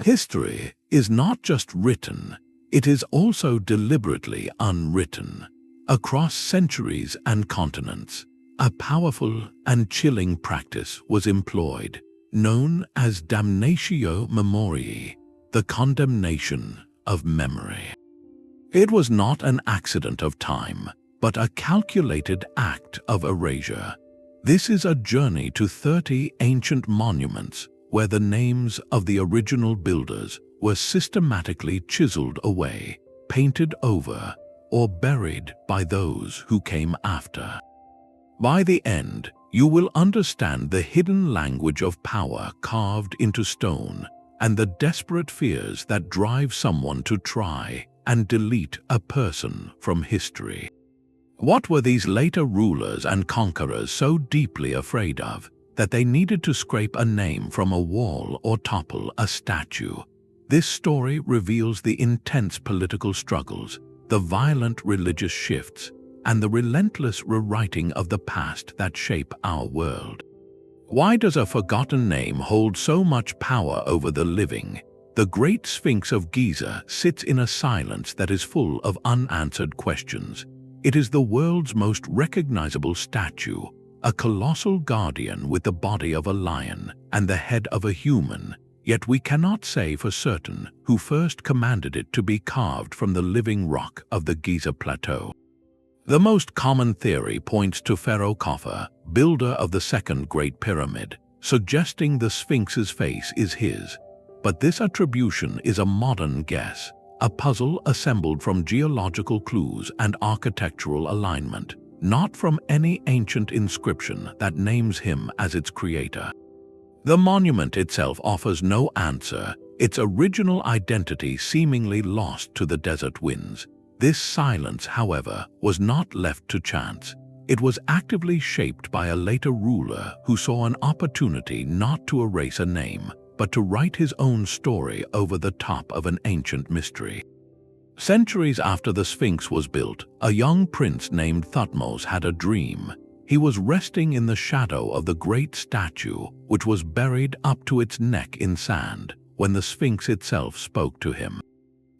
History is not just written, it is also deliberately unwritten. Across centuries and continents, a powerful and chilling practice was employed, known as Damnatio Memoriae, the condemnation of memory. It was not an accident of time, but a calculated act of erasure. This is a journey to 30 ancient monuments where the names of the original builders were systematically chiseled away, painted over, or buried by those who came after. By the end, you will understand the hidden language of power carved into stone and the desperate fears that drive someone to try and delete a person from history. What were these later rulers and conquerors so deeply afraid of that they needed to scrape a name from a wall or topple a statue? This story reveals the intense political struggles, the violent religious shifts, and the relentless rewriting of the past that shape our world. Why does a forgotten name hold so much power over the living? The Great Sphinx of Giza sits in a silence that is full of unanswered questions. It is the world's most recognizable statue, a colossal guardian with the body of a lion and the head of a human, yet we cannot say for certain who first commanded it to be carved from the living rock of the Giza Plateau. The most common theory points to Pharaoh Khafre, builder of the Second Great Pyramid, suggesting the Sphinx's face is his. But this attribution is a modern guess, a puzzle assembled from geological clues and architectural alignment, not from any ancient inscription that names him as its creator. The monument itself offers no answer, its original identity seemingly lost to the desert winds. This silence, however, was not left to chance. It was actively shaped by a later ruler who saw an opportunity not to erase a name, but to write his own story over the top of an ancient mystery. Centuries after the Sphinx was built, a young prince named Thutmose had a dream. He was resting in the shadow of the great statue, which was buried up to its neck in sand, when the Sphinx itself spoke to him.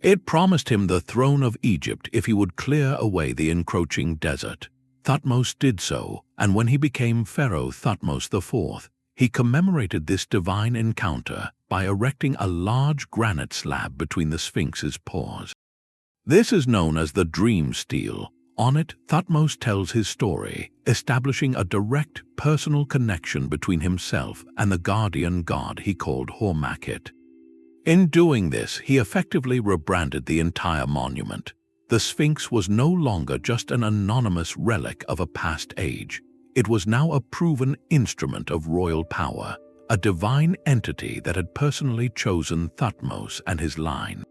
It promised him the throne of Egypt if he would clear away the encroaching desert. Thutmose did so, and when he became Pharaoh Thutmose IV, he commemorated this divine encounter by erecting a large granite slab between the Sphinx's paws. This is known as the Dream Stele. On it, Thutmose tells his story, establishing a direct personal connection between himself and the guardian god he called Hormakhet. In doing this, he effectively rebranded the entire monument. The Sphinx was no longer just an anonymous relic of a past age. It was now a proven instrument of royal power, a divine entity that had personally chosen Thutmose and his line.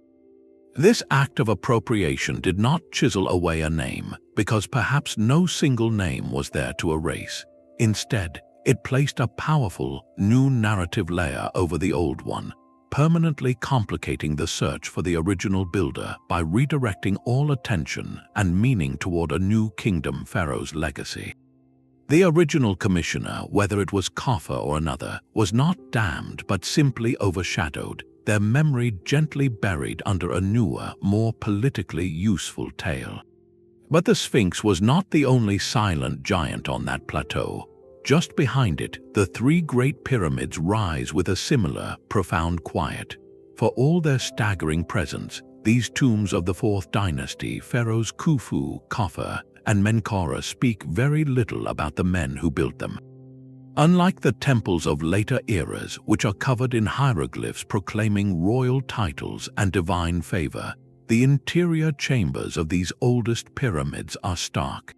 This act of appropriation did not chisel away a name, because perhaps no single name was there to erase. Instead, it placed a powerful, new narrative layer over the old one, permanently complicating the search for the original builder by redirecting all attention and meaning toward a new kingdom pharaoh's legacy. The original commissioner, whether it was Khafre or another, was not damned but simply overshadowed, their memory gently buried under a newer, more politically useful tale. But the Sphinx was not the only silent giant on that plateau. Just behind it, the three great pyramids rise with a similar, profound quiet. For all their staggering presence, these tombs of the Fourth Dynasty, pharaohs Khufu, Khafre, and Menkaure speak very little about the men who built them. Unlike the temples of later eras, which are covered in hieroglyphs proclaiming royal titles and divine favor, the interior chambers of these oldest pyramids are stark.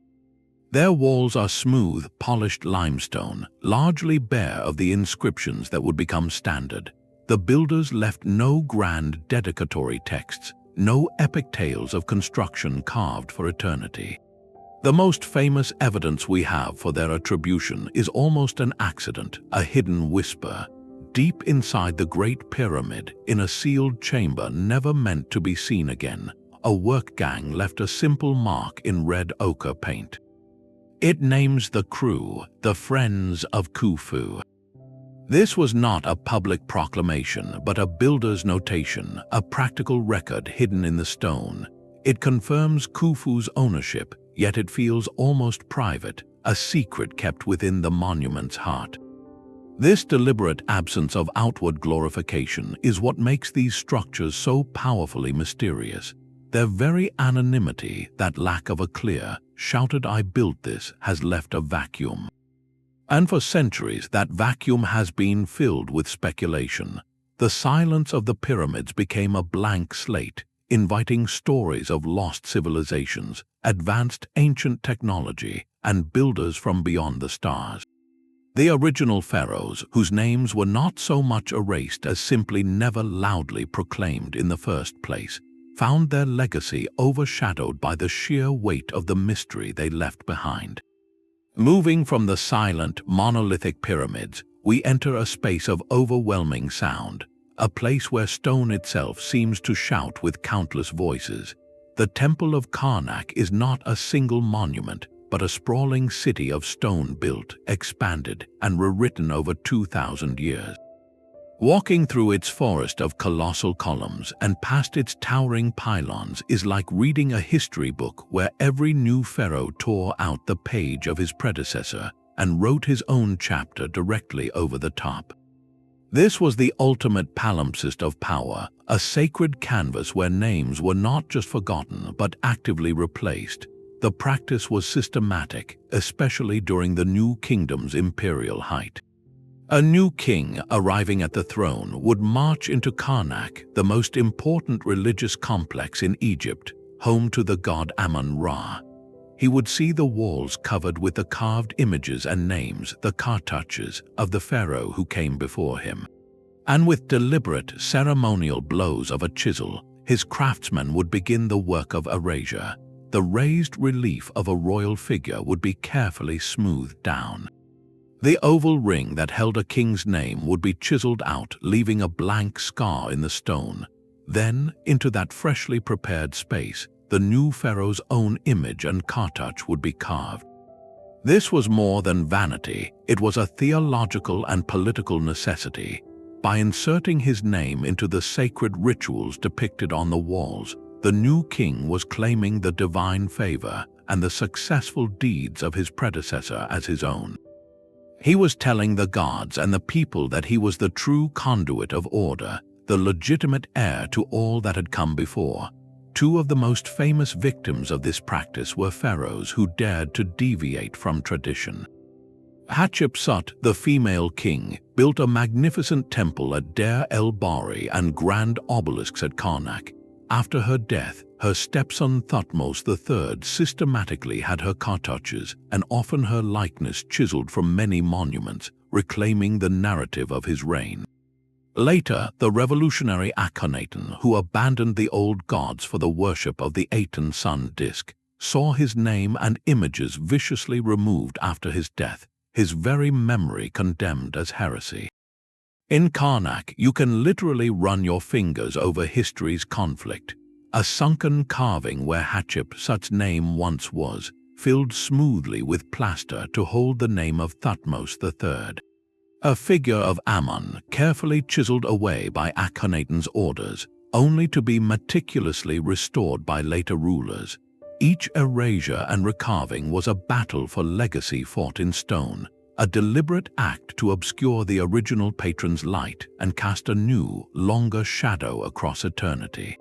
Their walls are smooth, polished limestone, largely bare of the inscriptions that would become standard. The builders left no grand dedicatory texts, no epic tales of construction carved for eternity. The most famous evidence we have for their attribution is almost an accident, a hidden whisper. Deep inside the Great Pyramid, in a sealed chamber never meant to be seen again, a work gang left a simple mark in red ochre paint. It names the crew, the Friends of Khufu. This was not a public proclamation, but a builder's notation, a practical record hidden in the stone. It confirms Khufu's ownership, yet it feels almost private, a secret kept within the monument's heart. This deliberate absence of outward glorification is what makes these structures so powerfully mysterious. Their very anonymity, that lack of a clear, shouted "I built this," has left a vacuum. And for centuries, that vacuum has been filled with speculation. The silence of the pyramids became a blank slate, inviting stories of lost civilizations, advanced ancient technology, and builders from beyond the stars. The original pharaohs, whose names were not so much erased as simply never loudly proclaimed in the first place, found their legacy overshadowed by the sheer weight of the mystery they left behind. Moving from the silent, monolithic pyramids, we enter a space of overwhelming sound, a place where stone itself seems to shout with countless voices. The Temple of Karnak is not a single monument, but a sprawling city of stone built, expanded, and rewritten over 2,000 years. Walking through its forest of colossal columns and past its towering pylons is like reading a history book where every new pharaoh tore out the page of his predecessor and wrote his own chapter directly over the top. This was the ultimate palimpsest of power, a sacred canvas where names were not just forgotten but actively replaced. The practice was systematic, especially during the new kingdom's imperial height. A new king arriving at the throne would march into Karnak, the most important religious complex in Egypt, home to the god Amun-Ra. He would see the walls covered with the carved images and names, the cartouches, of the pharaoh who came before him. And with deliberate, ceremonial blows of a chisel, his craftsmen would begin the work of erasure. The raised relief of a royal figure would be carefully smoothed down. The oval ring that held a king's name would be chiseled out, leaving a blank scar in the stone. Then, into that freshly prepared space, the new pharaoh's own image and cartouche would be carved. This was more than vanity, it was a theological and political necessity. By inserting his name into the sacred rituals depicted on the walls, the new king was claiming the divine favor and the successful deeds of his predecessor as his own. He was telling the gods and the people that he was the true conduit of order, the legitimate heir to all that had come before. Two of the most famous victims of this practice were pharaohs who dared to deviate from tradition. Hatshepsut, the female king, built a magnificent temple at Deir el-Bahari and grand obelisks at Karnak. After her death, her stepson Thutmose III systematically had her cartouches and often her likeness chiseled from many monuments, reclaiming the narrative of his reign. Later, the revolutionary Akhenaten, who abandoned the old gods for the worship of the Aten sun disk, saw his name and images viciously removed after his death, his very memory condemned as heresy. In Karnak, you can literally run your fingers over history's conflict. A sunken carving where Hatshepsut's name once was, filled smoothly with plaster to hold the name of Thutmose III. A figure of Ammon, carefully chiseled away by Akhenaten's orders, only to be meticulously restored by later rulers. Each erasure and recarving was a battle for legacy fought in stone, a deliberate act to obscure the original patron's light and cast a new, longer shadow across eternity.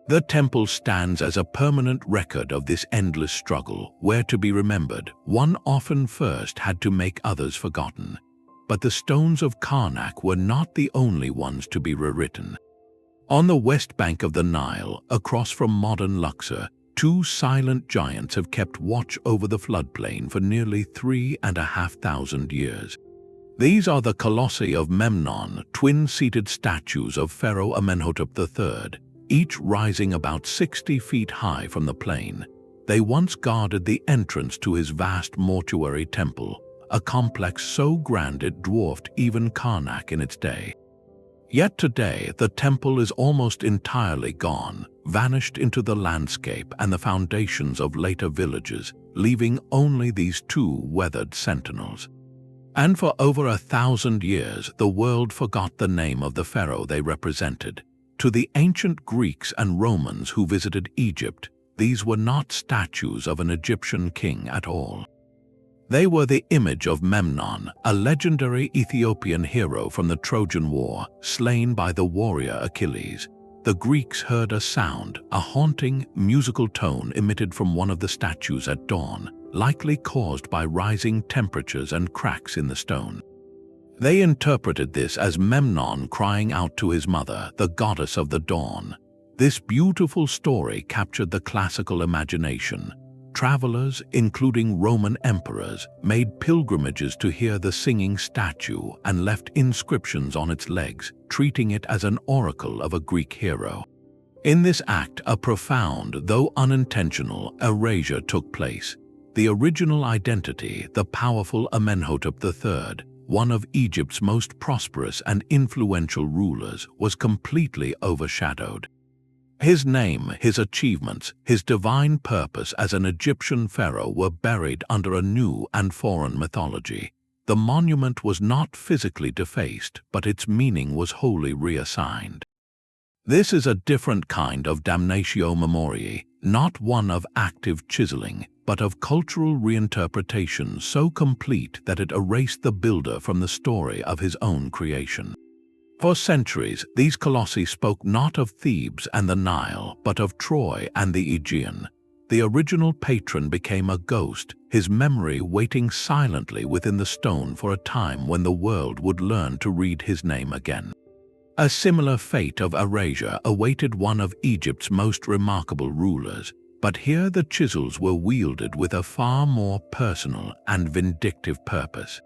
The temple stands as a permanent record of this endless struggle, where to be remembered, one often first had to make others forgotten. But the stones of Karnak were not the only ones to be rewritten. On the west bank of the Nile, across from modern Luxor, two silent giants have kept watch over the floodplain for nearly 3,500 years. These are the Colossi of Memnon, twin-seated statues of Pharaoh Amenhotep III, each rising about 60 feet high from the plain. They once guarded the entrance to his vast mortuary temple, a complex so grand it dwarfed even Karnak in its day. Yet today, the temple is almost entirely gone, vanished into the landscape and the foundations of later villages, leaving only these two weathered sentinels. And for over 1,000 years, the world forgot the name of the pharaoh they represented. To the ancient Greeks and Romans who visited Egypt, these were not statues of an Egyptian king at all. They were the image of Memnon, a legendary Ethiopian hero from the Trojan War, slain by the warrior Achilles. The Greeks heard a sound, a haunting, musical tone emitted from one of the statues at dawn, likely caused by rising temperatures and cracks in the stone. They interpreted this as Memnon crying out to his mother, the goddess of the dawn. This beautiful story captured the classical imagination. Travelers, including Roman emperors, made pilgrimages to hear the singing statue and left inscriptions on its legs, treating it as an oracle of a Greek hero. In this act, a profound, though unintentional, erasure took place. The original identity, the powerful Amenhotep III, one of Egypt's most prosperous and influential rulers, was completely overshadowed. His name, his achievements, his divine purpose as an Egyptian pharaoh were buried under a new and foreign mythology. The monument was not physically defaced, but its meaning was wholly reassigned. This is a different kind of damnatio memoriae, not one of active chiseling, but of cultural reinterpretation so complete that it erased the builder from the story of his own creation. For centuries, these colossi spoke not of Thebes and the Nile, but of Troy and the Aegean. The original patron became a ghost, his memory waiting silently within the stone for a time when the world would learn to read his name again. A similar fate of erasure awaited one of Egypt's most remarkable rulers, but here the chisels were wielded with a far more personal and vindictive purpose.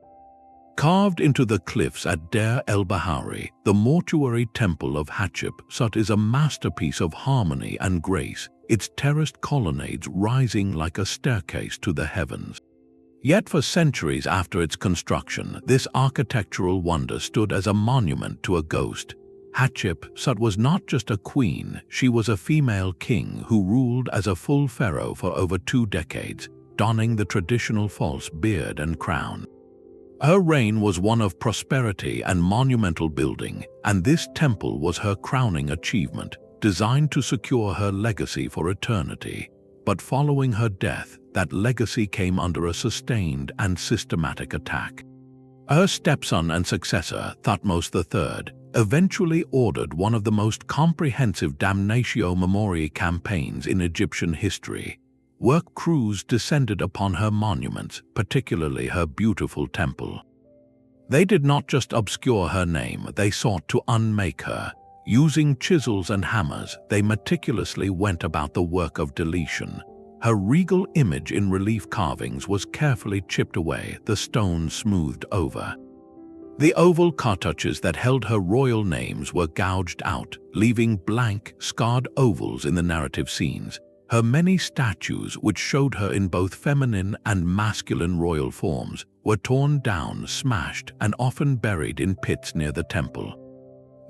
Carved into the cliffs at Deir el-Bahari, the mortuary temple of Hatshepsut is a masterpiece of harmony and grace, its terraced colonnades rising like a staircase to the heavens. Yet for centuries after its construction, this architectural wonder stood as a monument to a ghost. Hatshepsut was not just a queen, she was a female king who ruled as a full pharaoh for over 2 decades, donning the traditional false beard and crown. Her reign was one of prosperity and monumental building, and this temple was her crowning achievement, designed to secure her legacy for eternity. But following her death, that legacy came under a sustained and systematic attack. Her stepson and successor, Thutmose III, eventually ordered one of the most comprehensive damnatio memoriae campaigns in Egyptian history. Work crews descended upon her monuments, particularly her beautiful temple. They did not just obscure her name, they sought to unmake her. Using chisels and hammers, they meticulously went about the work of deletion. Her regal image in relief carvings was carefully chipped away, the stone smoothed over. The oval cartouches that held her royal names were gouged out, leaving blank, scarred ovals in the narrative scenes. Her many statues, which showed her in both feminine and masculine royal forms, were torn down, smashed, and often buried in pits near the temple.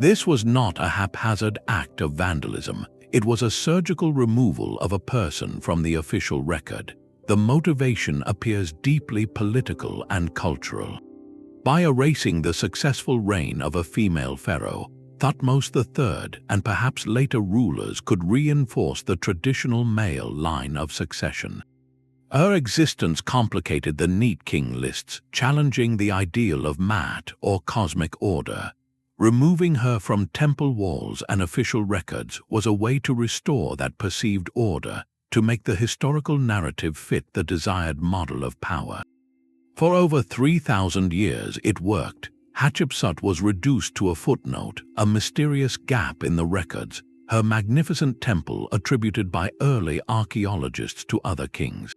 This was not a haphazard act of vandalism. It was a surgical removal of a person from the official record. The motivation appears deeply political and cultural. By erasing the successful reign of a female pharaoh, Thutmose III and perhaps later rulers could reinforce the traditional male line of succession. Her existence complicated the neat king lists, challenging the ideal of mat or cosmic order. Removing her from temple walls and official records was a way to restore that perceived order, to make the historical narrative fit the desired model of power. For over 3,000 years it worked. Hatshepsut was reduced to a footnote, a mysterious gap in the records, her magnificent temple attributed by early archaeologists to other kings.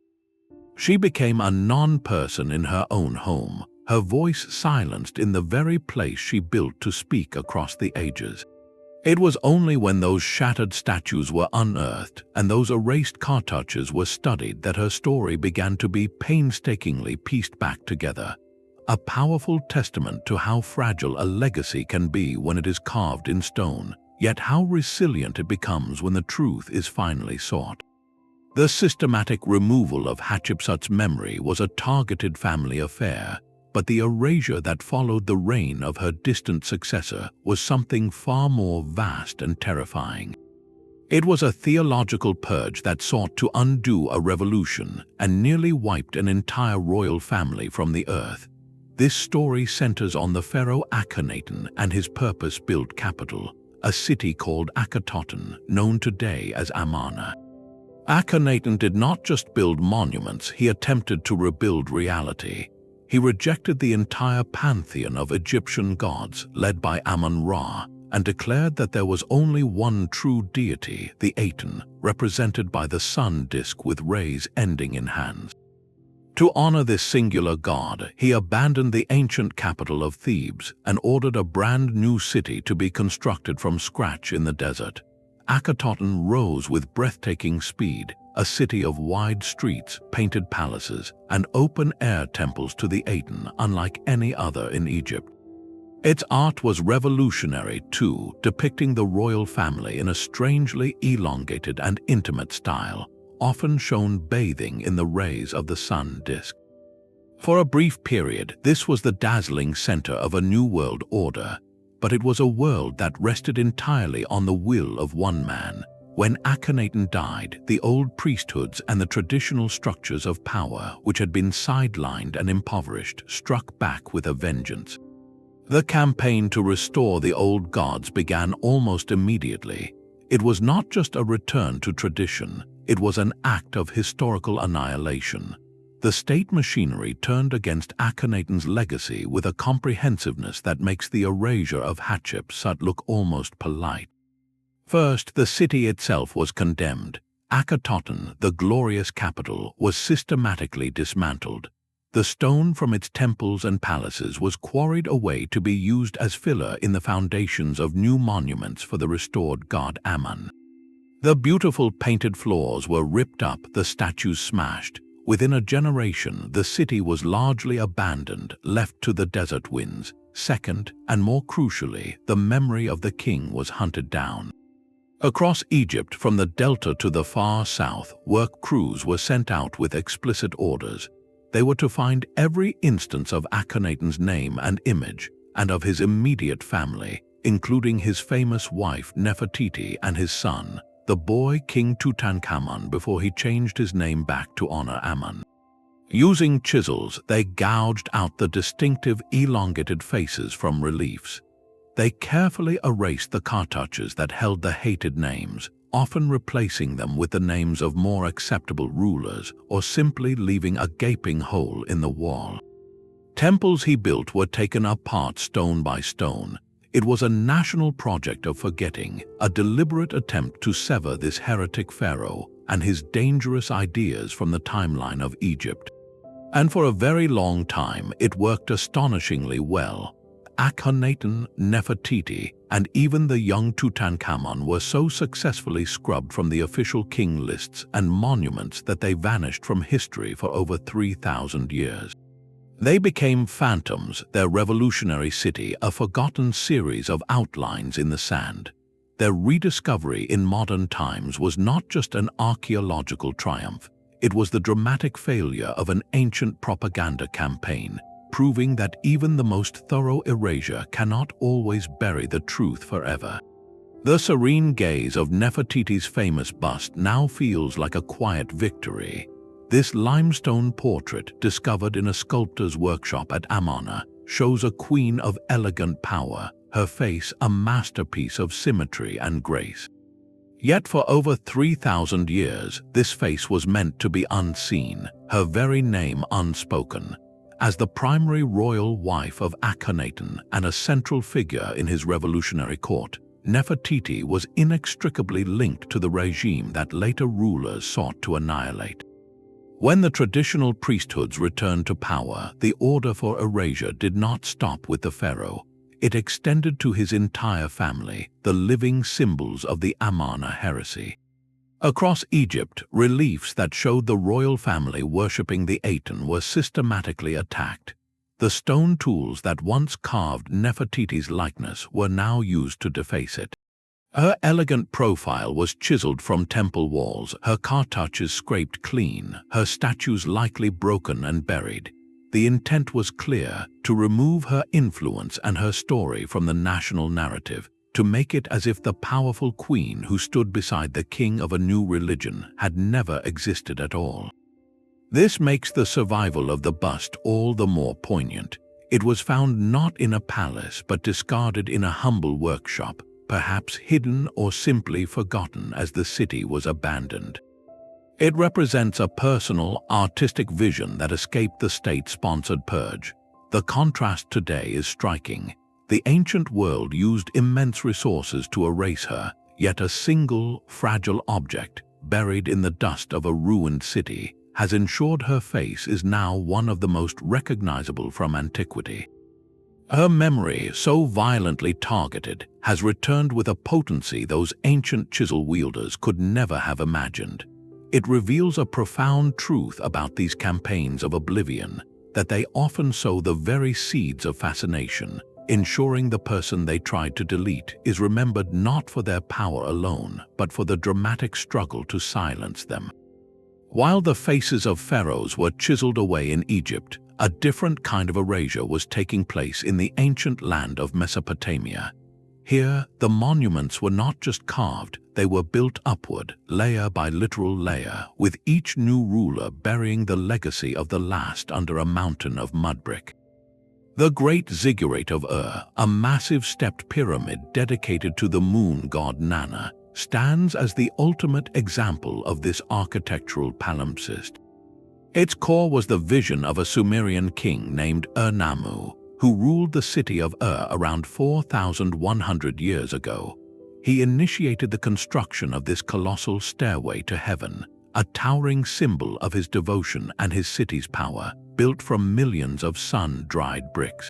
She became a non-person in her own home, her voice silenced in the very place she built to speak across the ages. It was only when those shattered statues were unearthed and those erased cartouches were studied that her story began to be painstakingly pieced back together. A powerful testament to how fragile a legacy can be when it is carved in stone, yet how resilient it becomes when the truth is finally sought. The systematic removal of Hatshepsut's memory was a targeted family affair. but the erasure that followed the reign of her distant successor was something far more vast and terrifying. It was a theological purge that sought to undo a revolution and nearly wiped an entire royal family from the earth. This story centers on the pharaoh Akhenaten and his purpose-built capital, a city called Akhenaten, known today as Amarna. Akhenaten did not just build monuments, he attempted to rebuild reality. He rejected the entire pantheon of Egyptian gods led by Amun-Ra and declared that there was only one true deity, the Aten, represented by the sun disk with rays ending in hands. To honor this singular god, he abandoned the ancient capital of Thebes and ordered a brand new city to be constructed from scratch in the desert. Akhenaten rose with breathtaking speed, a city of wide streets, painted palaces, and open-air temples to the Aten unlike any other in Egypt. Its art was revolutionary too, depicting the royal family in a strangely elongated and intimate style, often shown bathing in the rays of the sun disk. For a brief period, this was the dazzling center of a new world order, but it was a world that rested entirely on the will of one man. When Akhenaten died, the old priesthoods and the traditional structures of power, which had been sidelined and impoverished, struck back with a vengeance. The campaign to restore the old gods began almost immediately. It was not just a return to tradition, it was an act of historical annihilation. The state machinery turned against Akhenaten's legacy with a comprehensiveness that makes the erasure of Hatshepsut look almost polite. First, the city itself was condemned. Akhenaten, the glorious capital, was systematically dismantled. The stone from its temples and palaces was quarried away to be used as filler in the foundations of new monuments for the restored god Amun. The beautiful painted floors were ripped up, the statues smashed. Within a generation, the city was largely abandoned, left to the desert winds. Second, and more crucially, the memory of the king was hunted down. Across Egypt, from the delta to the far south, work crews were sent out with explicit orders. They were to find every instance of Akhenaten's name and image, and of his immediate family, including his famous wife Nefertiti and his son, the boy King Tutankhamun, before he changed his name back to honor Amun. Using chisels, they gouged out the distinctive elongated faces from reliefs. They carefully erased the cartouches that held the hated names, often replacing them with the names of more acceptable rulers or simply leaving a gaping hole in the wall. Temples he built were taken apart stone by stone. It was a national project of forgetting, a deliberate attempt to sever this heretic pharaoh and his dangerous ideas from the timeline of Egypt. And for a very long time, it worked astonishingly well. Akhenaten, Nefertiti, and even the young Tutankhamun were so successfully scrubbed from the official king lists and monuments that they vanished from history for over 3,000 years. They became phantoms, their revolutionary city a forgotten series of outlines in the sand. Their rediscovery in modern times was not just an archaeological triumph, it was the dramatic failure of an ancient propaganda campaign, proving that even the most thorough erasure cannot always bury the truth forever. The serene gaze of Nefertiti's famous bust now feels like a quiet victory. This limestone portrait, discovered in a sculptor's workshop at Amarna, shows a queen of elegant power, her face a masterpiece of symmetry and grace. Yet for over 3,000 years, this face was meant to be unseen, her very name unspoken. As the primary royal wife of Akhenaten and a central figure in his revolutionary court, Nefertiti was inextricably linked to the regime that later rulers sought to annihilate. When the traditional priesthoods returned to power, the order for erasure did not stop with the pharaoh. It extended to his entire family, the living symbols of the Amarna heresy. Across Egypt, reliefs that showed the royal family worshipping the Aten were systematically attacked. The stone tools that once carved Nefertiti's likeness were now used to deface it. Her elegant profile was chiseled from temple walls, her cartouches scraped clean, her statues likely broken and buried. The intent was clear: to remove her influence and her story from the national narrative, to make it as if the powerful queen who stood beside the king of a new religion had never existed at all. This makes the survival of the bust all the more poignant. It was found not in a palace but discarded in a humble workshop, perhaps hidden or simply forgotten as the city was abandoned. It represents a personal, artistic vision that escaped the state-sponsored purge. The contrast today is striking. The ancient world used immense resources to erase her, yet a single, fragile object, buried in the dust of a ruined city, has ensured her face is now one of the most recognizable from antiquity. Her memory, so violently targeted, has returned with a potency those ancient chisel wielders could never have imagined. It reveals a profound truth about these campaigns of oblivion, that they often sow the very seeds of fascination, ensuring the person they tried to delete is remembered not for their power alone, but for the dramatic struggle to silence them. While the faces of pharaohs were chiseled away in Egypt, a different kind of erasure was taking place in the ancient land of Mesopotamia. Here, the monuments were not just carved, they were built upward, layer by literal layer, with each new ruler burying the legacy of the last under a mountain of mud brick. The great Ziggurat of Ur, a massive stepped pyramid dedicated to the moon god Nana, stands as the ultimate example of this architectural palimpsest. Its core was the vision of a Sumerian king named Ur-Nammu, who ruled the city of Ur around 4,100 years ago. He initiated the construction of this colossal stairway to heaven, a towering symbol of his devotion and his city's power, built from millions of sun-dried bricks.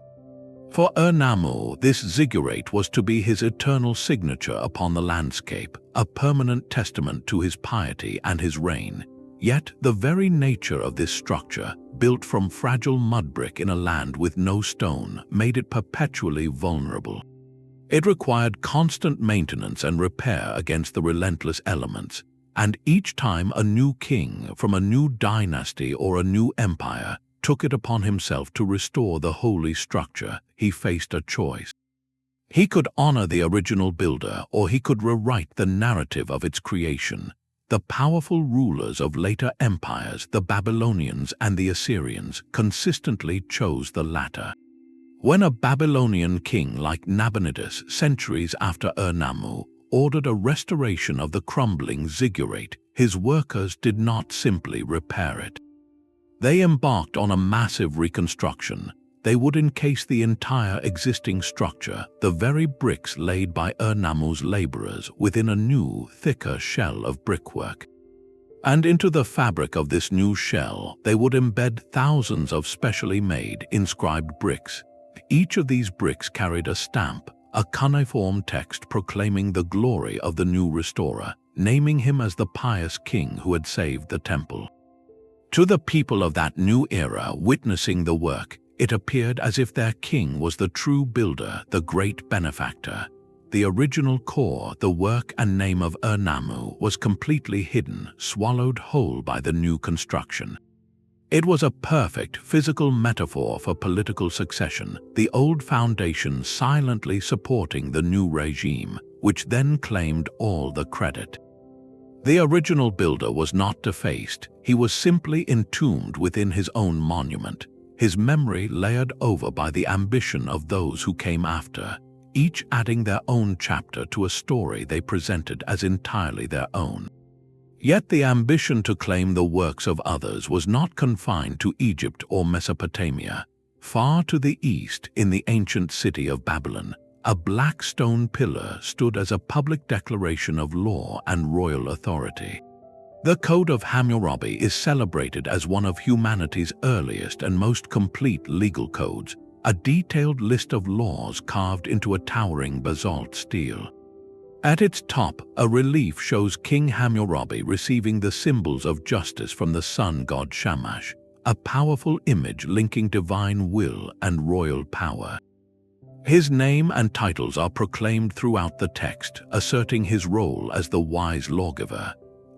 For Ur-Nammu, this ziggurat was to be his eternal signature upon the landscape, a permanent testament to his piety and his reign. Yet the very nature of this structure, built from fragile mud brick in a land with no stone, made it perpetually vulnerable. It required constant maintenance and repair against the relentless elements, and each time a new king from a new dynasty or a new empire took it upon himself to restore the holy structure, he faced a choice. He could honor the original builder, or he could rewrite the narrative of its creation. The powerful rulers of later empires, the Babylonians and the Assyrians, consistently chose the latter. When a Babylonian king like Nabonidus, centuries after Ur-Nammu, ordered a restoration of the crumbling ziggurat, his workers did not simply repair it. They embarked on a massive reconstruction. They would encase the entire existing structure, the very bricks laid by Ur-Nammu's laborers, within a new, thicker shell of brickwork. And into the fabric of this new shell, they would embed thousands of specially made, inscribed bricks. Each of these bricks carried a stamp, a cuneiform text proclaiming the glory of the new restorer, naming him as the pious king who had saved the temple. To the people of that new era witnessing the work, it appeared as if their king was the true builder, the great benefactor. The original core, the work and name of Ur-Nammu, was completely hidden, swallowed whole by the new construction. It was a perfect physical metaphor for political succession, the old foundation silently supporting the new regime, which then claimed all the credit. The original builder was not defaced, he was simply entombed within his own monument, his memory layered over by the ambition of those who came after, each adding their own chapter to a story they presented as entirely their own. Yet the ambition to claim the works of others was not confined to Egypt or Mesopotamia. Far to the east, in the ancient city of Babylon, a black stone pillar stood as a public declaration of law and royal authority. The Code of Hammurabi is celebrated as one of humanity's earliest and most complete legal codes, a detailed list of laws carved into a towering basalt stele. At its top, a relief shows King Hammurabi receiving the symbols of justice from the sun god Shamash, a powerful image linking divine will and royal power. His name and titles are proclaimed throughout the text, asserting his role as the wise lawgiver.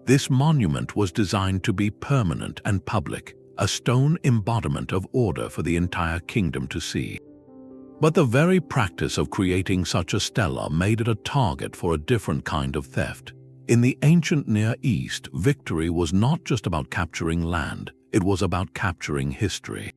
This monument was designed to be permanent and public, a stone embodiment of order for the entire kingdom to see. But the very practice of creating such a stela made it a target for a different kind of theft. In the ancient Near East, victory was not just about capturing land, it was about capturing history.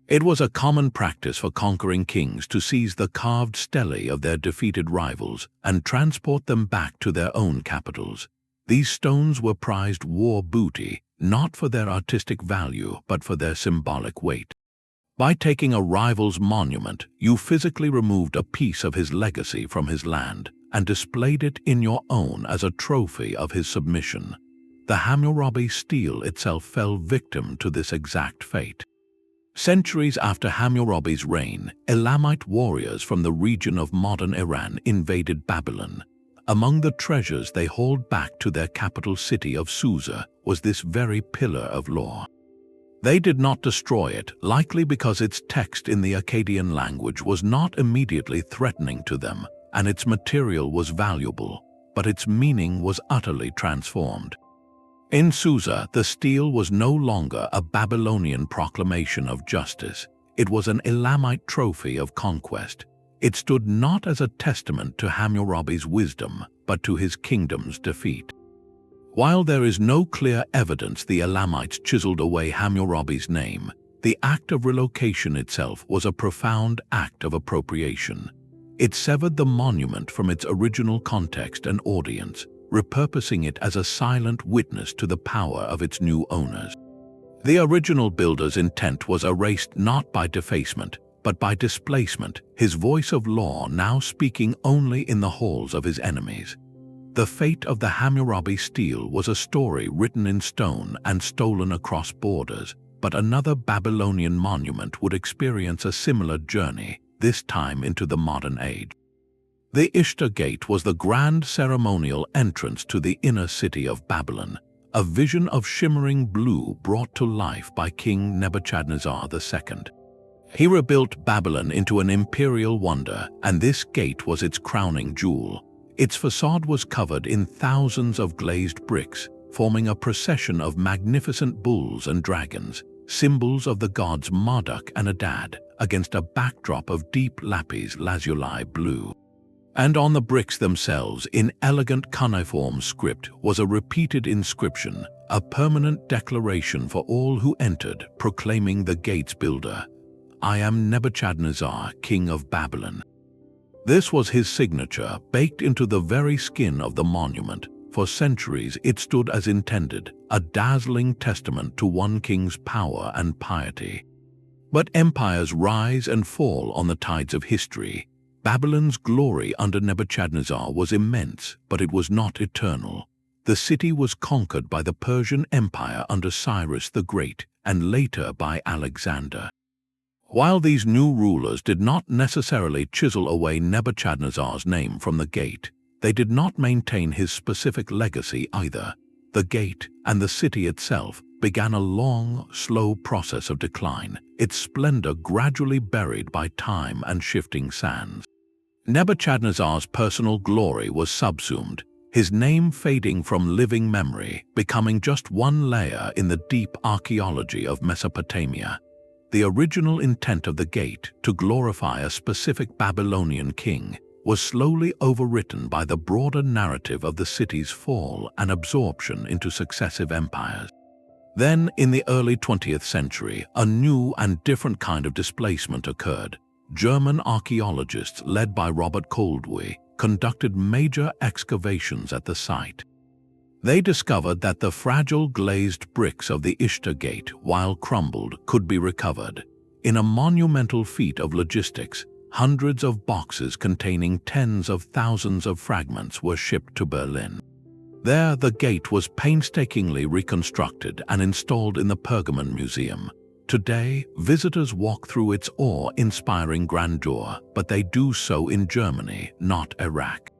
It was a common practice for conquering kings to seize the carved stelae of their defeated rivals and transport them back to their own capitals. These stones were prized war booty, not for their artistic value but for their symbolic weight. By taking a rival's monument, you physically removed a piece of his legacy from his land and displayed it in your own as a trophy of his submission. The Hammurabi stele itself fell victim to this exact fate. Centuries after Hammurabi's reign, Elamite warriors from the region of modern Iran invaded Babylon. Among the treasures they hauled back to their capital city of Susa was this very pillar of law. They did not destroy it, likely because its text in the Akkadian language was not immediately threatening to them, and its material was valuable, but its meaning was utterly transformed. In Susa, the stele was no longer a Babylonian proclamation of justice. It was an Elamite trophy of conquest. It stood not as a testament to Hammurabi's wisdom, but to his kingdom's defeat. While there is no clear evidence the Elamites chiseled away Hammurabi's name, the act of relocation itself was a profound act of appropriation. It severed the monument from its original context and audience, repurposing it as a silent witness to the power of its new owners. The original builder's intent was erased not by defacement, but by displacement, his voice of law now speaking only in the halls of his enemies. The fate of the Hammurabi stele was a story written in stone and stolen across borders, but another Babylonian monument would experience a similar journey, this time into the modern age. The Ishtar Gate was the grand ceremonial entrance to the inner city of Babylon, a vision of shimmering blue brought to life by King Nebuchadnezzar II. He rebuilt Babylon into an imperial wonder, and this gate was its crowning jewel. Its facade was covered in thousands of glazed bricks, forming a procession of magnificent bulls and dragons, symbols of the gods Marduk and Adad, against a backdrop of deep lapis lazuli blue. And on the bricks themselves, in elegant cuneiform script, was a repeated inscription, a permanent declaration for all who entered, proclaiming the gate's builder, "I am Nebuchadnezzar, king of Babylon." This was his signature, baked into the very skin of the monument. For centuries it stood as intended, a dazzling testament to one king's power and piety. But empires rise and fall on the tides of history. Babylon's glory under Nebuchadnezzar was immense, but it was not eternal. The city was conquered by the Persian Empire under Cyrus the Great, and later by Alexander. While these new rulers did not necessarily chisel away Nebuchadnezzar's name from the gate, they did not maintain his specific legacy either. The gate and the city itself began a long, slow process of decline, its splendor gradually buried by time and shifting sands. Nebuchadnezzar's personal glory was subsumed, his name fading from living memory, becoming just one layer in the deep archaeology of Mesopotamia. The original intent of the gate, to glorify a specific Babylonian king, was slowly overwritten by the broader narrative of the city's fall and absorption into successive empires. Then, in the early 20th century, a new and different kind of displacement occurred. German archaeologists, led by Robert Koldewey, conducted major excavations at the site. They discovered that the fragile glazed bricks of the Ishtar Gate, while crumbled, could be recovered. In a monumental feat of logistics, hundreds of boxes containing tens of thousands of fragments were shipped to Berlin. There, the gate was painstakingly reconstructed and installed in the Pergamon Museum. Today, visitors walk through its awe-inspiring grandeur, but they do so in Germany, not Iraq.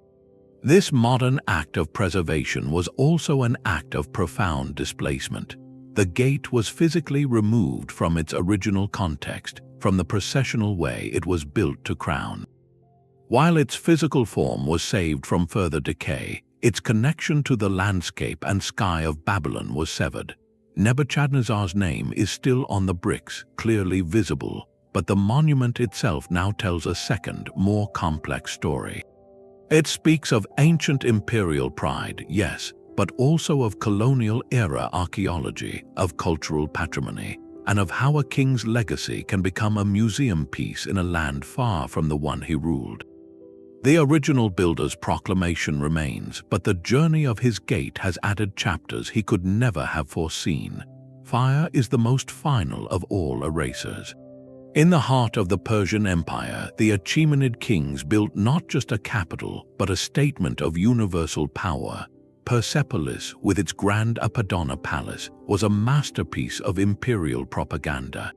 This modern act of preservation was also an act of profound displacement. The gate was physically removed from its original context, from the processional way it was built to crown. While its physical form was saved from further decay, its connection to the landscape and sky of Babylon was severed. Nebuchadnezzar's name is still on the bricks, clearly visible, but the monument itself now tells a second, more complex story. It speaks of ancient imperial pride, yes, but also of colonial-era archaeology, of cultural patrimony, and of how a king's legacy can become a museum piece in a land far from the one he ruled. The original builder's proclamation remains, but the journey of his gate has added chapters he could never have foreseen. Fire is the most final of all erasers. In the heart of the Persian Empire, the Achaemenid kings built not just a capital, but a statement of universal power. Persepolis, with its grand Apadana palace, was a masterpiece of imperial propaganda.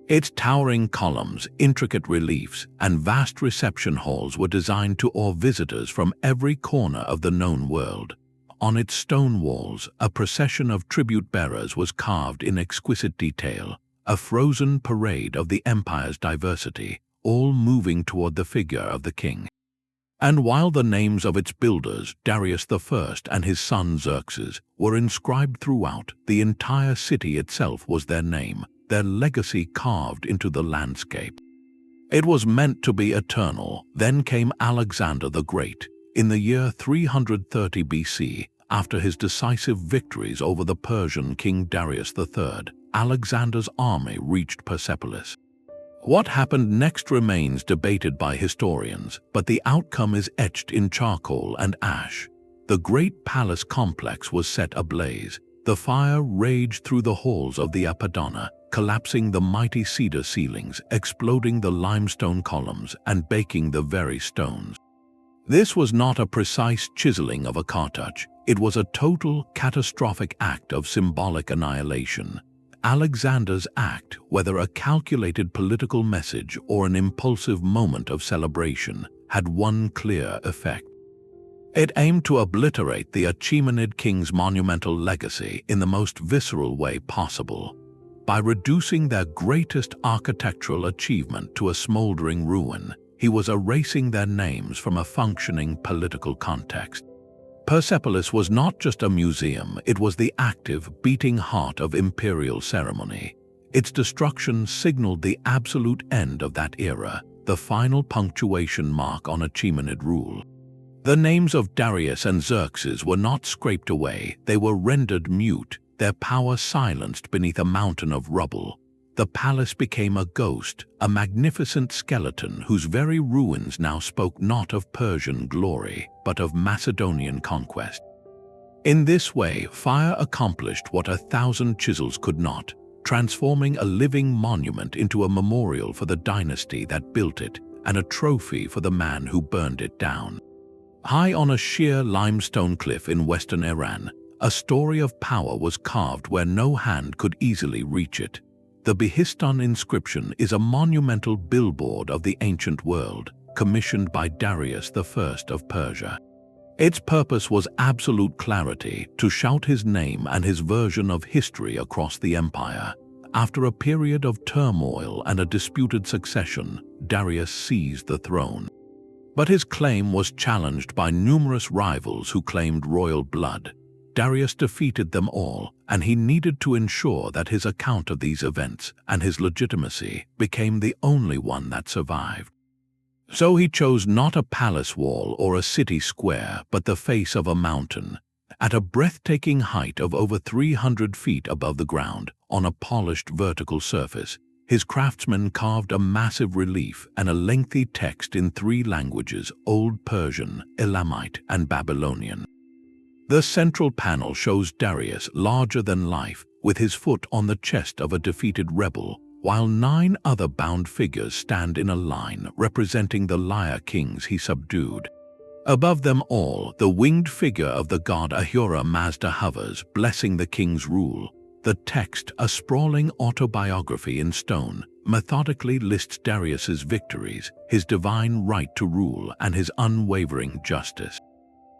Its towering columns, intricate reliefs, and vast reception halls were designed to awe visitors from every corner of the known world. On its stone walls, a procession of tribute-bearers was carved in exquisite detail, a frozen parade of the empire's diversity, all moving toward the figure of the king. And while the names of its builders, Darius I and his son Xerxes, were inscribed throughout, the entire city itself was their name, their legacy carved into the landscape. It was meant to be eternal. Then came Alexander the Great. In the year 330 BC, after his decisive victories over the Persian king Darius III, Alexander's army reached Persepolis. What happened next remains debated by historians, but the outcome is etched in charcoal and ash. The great palace complex was set ablaze. The fire raged through the halls of the Apadana, collapsing the mighty cedar ceilings, exploding the limestone columns, and baking the very stones. This was not a precise chiseling of a cartouche. It was a total, catastrophic act of symbolic annihilation. Alexander's act, whether a calculated political message or an impulsive moment of celebration, had one clear effect. It aimed to obliterate the Achaemenid king's monumental legacy in the most visceral way possible. By reducing their greatest architectural achievement to a smoldering ruin, he was erasing their names from a functioning political context. Persepolis was not just a museum, it was the active, beating heart of imperial ceremony. Its destruction signaled the absolute end of that era, the final punctuation mark on Achaemenid rule. The names of Darius and Xerxes were not scraped away, they were rendered mute, their power silenced beneath a mountain of rubble. The palace became a ghost, a magnificent skeleton whose very ruins now spoke not of Persian glory, but of Macedonian conquest. In this way, fire accomplished what 1,000 chisels could not, transforming a living monument into a memorial for the dynasty that built it, and a trophy for the man who burned it down. High on a sheer limestone cliff in western Iran, a story of power was carved where no hand could easily reach it. The Behistun Inscription is a monumental billboard of the ancient world, commissioned by Darius I of Persia. Its purpose was absolute clarity, to shout his name and his version of history across the empire. After a period of turmoil and a disputed succession, Darius seized the throne. But his claim was challenged by numerous rivals who claimed royal blood. Darius defeated them all, and he needed to ensure that his account of these events and his legitimacy became the only one that survived. So he chose not a palace wall or a city square, but the face of a mountain. At a breathtaking height of over 300 feet above the ground, on a polished vertical surface, his craftsmen carved a massive relief and a lengthy text in 3 languages: Old Persian, Elamite, and Babylonian. The central panel shows Darius larger than life, with his foot on the chest of a defeated rebel, while 9 other bound figures stand in a line representing the Lyre kings he subdued. Above them all, the winged figure of the god Ahura Mazda hovers, blessing the king's rule. The text, a sprawling autobiography in stone, methodically lists Darius's victories, his divine right to rule, and his unwavering justice.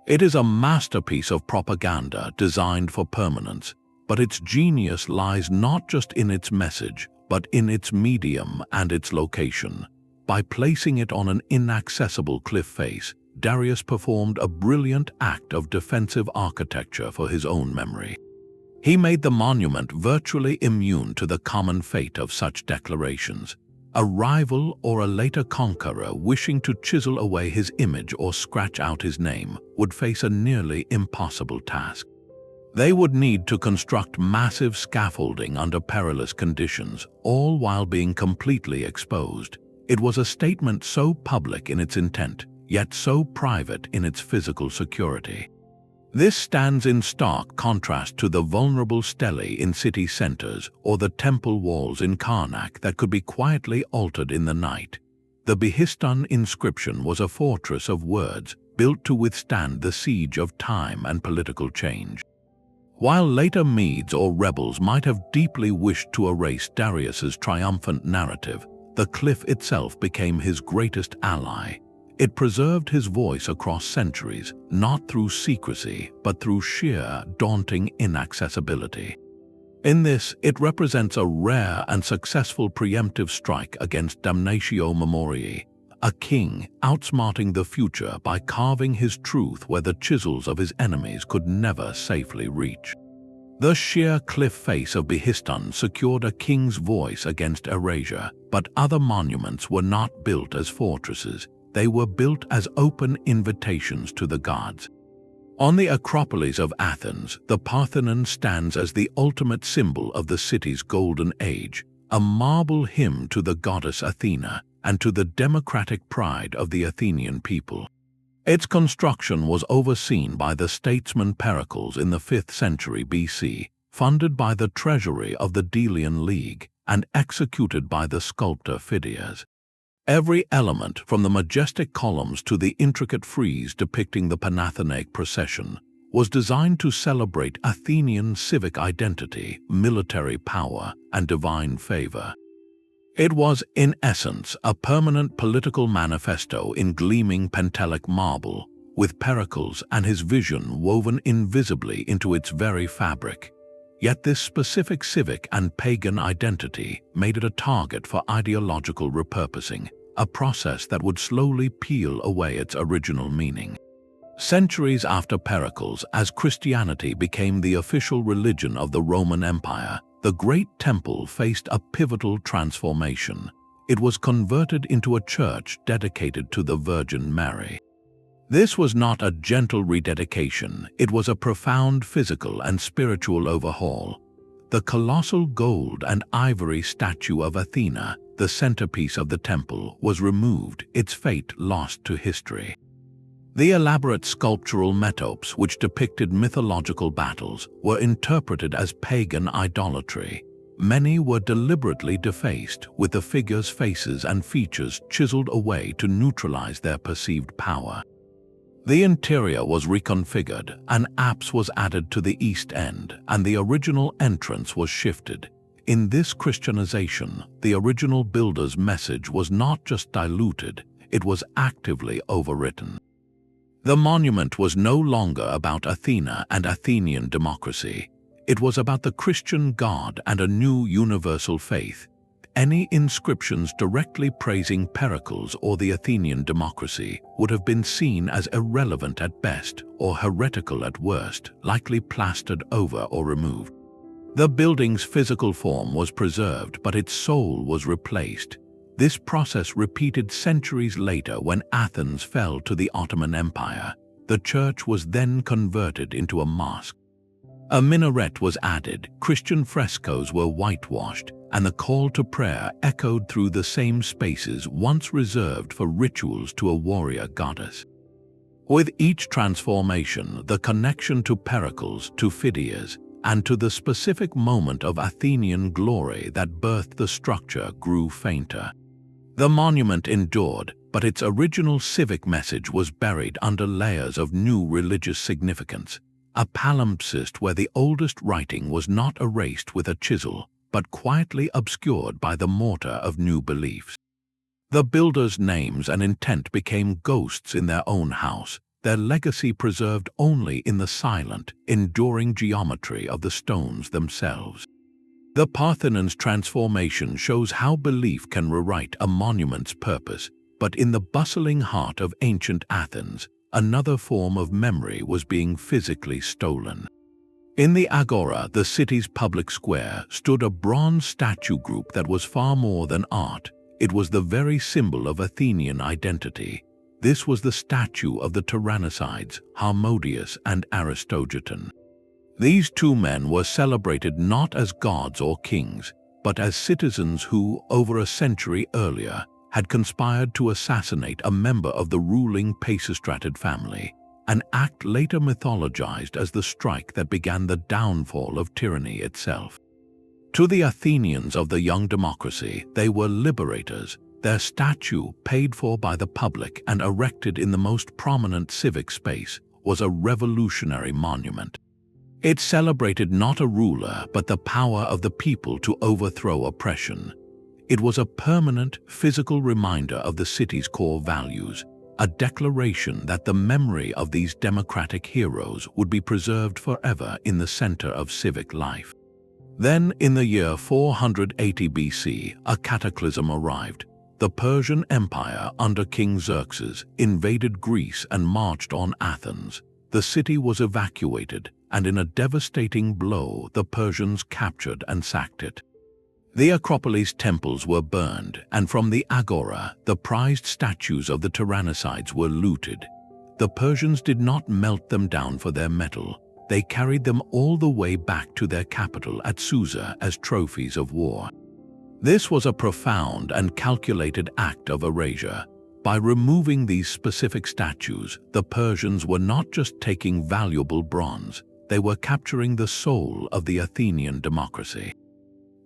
It is a masterpiece of propaganda designed for permanence, but its genius lies not just in its message, but in its medium and its location. By placing it on an inaccessible cliff face, Darius performed a brilliant act of defensive architecture for his own memory. He made the monument virtually immune to the common fate of such declarations. A rival or a later conqueror wishing to chisel away his image or scratch out his name would face a nearly impossible task. They would need to construct massive scaffolding under perilous conditions, all while being completely exposed. It was a statement so public in its intent, yet so private in its physical security. This stands in stark contrast to the vulnerable stelae in city centers or the temple walls in Karnak that could be quietly altered in the night. The Behistun Inscription was a fortress of words built to withstand the siege of time and political change. While later Medes or rebels might have deeply wished to erase Darius's triumphant narrative, the cliff itself became his greatest ally. It preserved his voice across centuries, not through secrecy, but through sheer, daunting inaccessibility. In this, it represents a rare and successful preemptive strike against Damnatio Memoriae, a king outsmarting the future by carving his truth where the chisels of his enemies could never safely reach. The sheer cliff face of Behistun secured a king's voice against erasure, but other monuments were not built as fortresses. They were built as open invitations to the gods. On the Acropolis of Athens, the Parthenon stands as the ultimate symbol of the city's golden age, a marble hymn to the goddess Athena and to the democratic pride of the Athenian people. Its construction was overseen by the statesman Pericles in the 5th century BC, funded by the treasury of the Delian League, and executed by the sculptor Phidias. Every element, from the majestic columns to the intricate frieze depicting the Panathenaic procession, was designed to celebrate Athenian civic identity, military power, and divine favor. It was, in essence, a permanent political manifesto in gleaming Pentelic marble, with Pericles and his vision woven invisibly into its very fabric. Yet this specific civic and pagan identity made it a target for ideological repurposing, a process that would slowly peel away its original meaning. Centuries after Pericles, as Christianity became the official religion of the Roman Empire, the Great Temple faced a pivotal transformation. It was converted into a church dedicated to the Virgin Mary. This was not a gentle rededication, it was a profound physical and spiritual overhaul. The colossal gold and ivory statue of Athena, the centerpiece of the temple, was removed, its fate lost to history. The elaborate sculptural metopes, which depicted mythological battles, were interpreted as pagan idolatry. Many were deliberately defaced, with the figures' faces and features chiseled away to neutralize their perceived power. The interior was reconfigured, an apse was added to the east end, and the original entrance was shifted. In this Christianization, the original builder's message was not just diluted, it was actively overwritten. The monument was no longer about Athena and Athenian democracy. It was about the Christian God and a new universal faith. Any inscriptions directly praising Pericles or the Athenian democracy would have been seen as irrelevant at best or heretical at worst, likely plastered over or removed. The building's physical form was preserved, but its soul was replaced. This process repeated centuries later when Athens fell to the Ottoman Empire. The church was then converted into a mosque. A minaret was added, Christian frescoes were whitewashed, and the call to prayer echoed through the same spaces once reserved for rituals to a warrior goddess. With each transformation, the connection to Pericles, to Phidias, and to the specific moment of Athenian glory that birthed the structure grew fainter. The monument endured, but its original civic message was buried under layers of new religious significance. A palimpsest where the oldest writing was not erased with a chisel, but quietly obscured by the mortar of new beliefs. The builders' names and intent became ghosts in their own house, their legacy preserved only in the silent, enduring geometry of the stones themselves. The Parthenon's transformation shows how belief can rewrite a monument's purpose, but in the bustling heart of ancient Athens, another form of memory was being physically stolen. In the Agora, the city's public square, stood a bronze statue group that was far more than art. It was the very symbol of Athenian identity. This was the statue of the tyrannicides, Harmodius and Aristogiton. These two men were celebrated not as gods or kings, but as citizens who, over a century earlier, had conspired to assassinate a member of the ruling Peisistratid family, an act later mythologized as the strike that began the downfall of tyranny itself. To the Athenians of the young democracy, they were liberators. Their statue, paid for by the public and erected in the most prominent civic space, was a revolutionary monument. It celebrated not a ruler, but the power of the people to overthrow oppression. It was a permanent, physical reminder of the city's core values, a declaration that the memory of these democratic heroes would be preserved forever in the center of civic life. Then, in the year 480 BC, a cataclysm arrived. The Persian Empire under King Xerxes invaded Greece and marched on Athens. The city was evacuated, and in a devastating blow, the Persians captured and sacked it. The Acropolis temples were burned, and from the Agora, the prized statues of the tyrannicides were looted. The Persians did not melt them down for their metal. They carried them all the way back to their capital at Susa as trophies of war. This was a profound and calculated act of erasure. By removing these specific statues, the Persians were not just taking valuable bronze, they were capturing the soul of the Athenian democracy.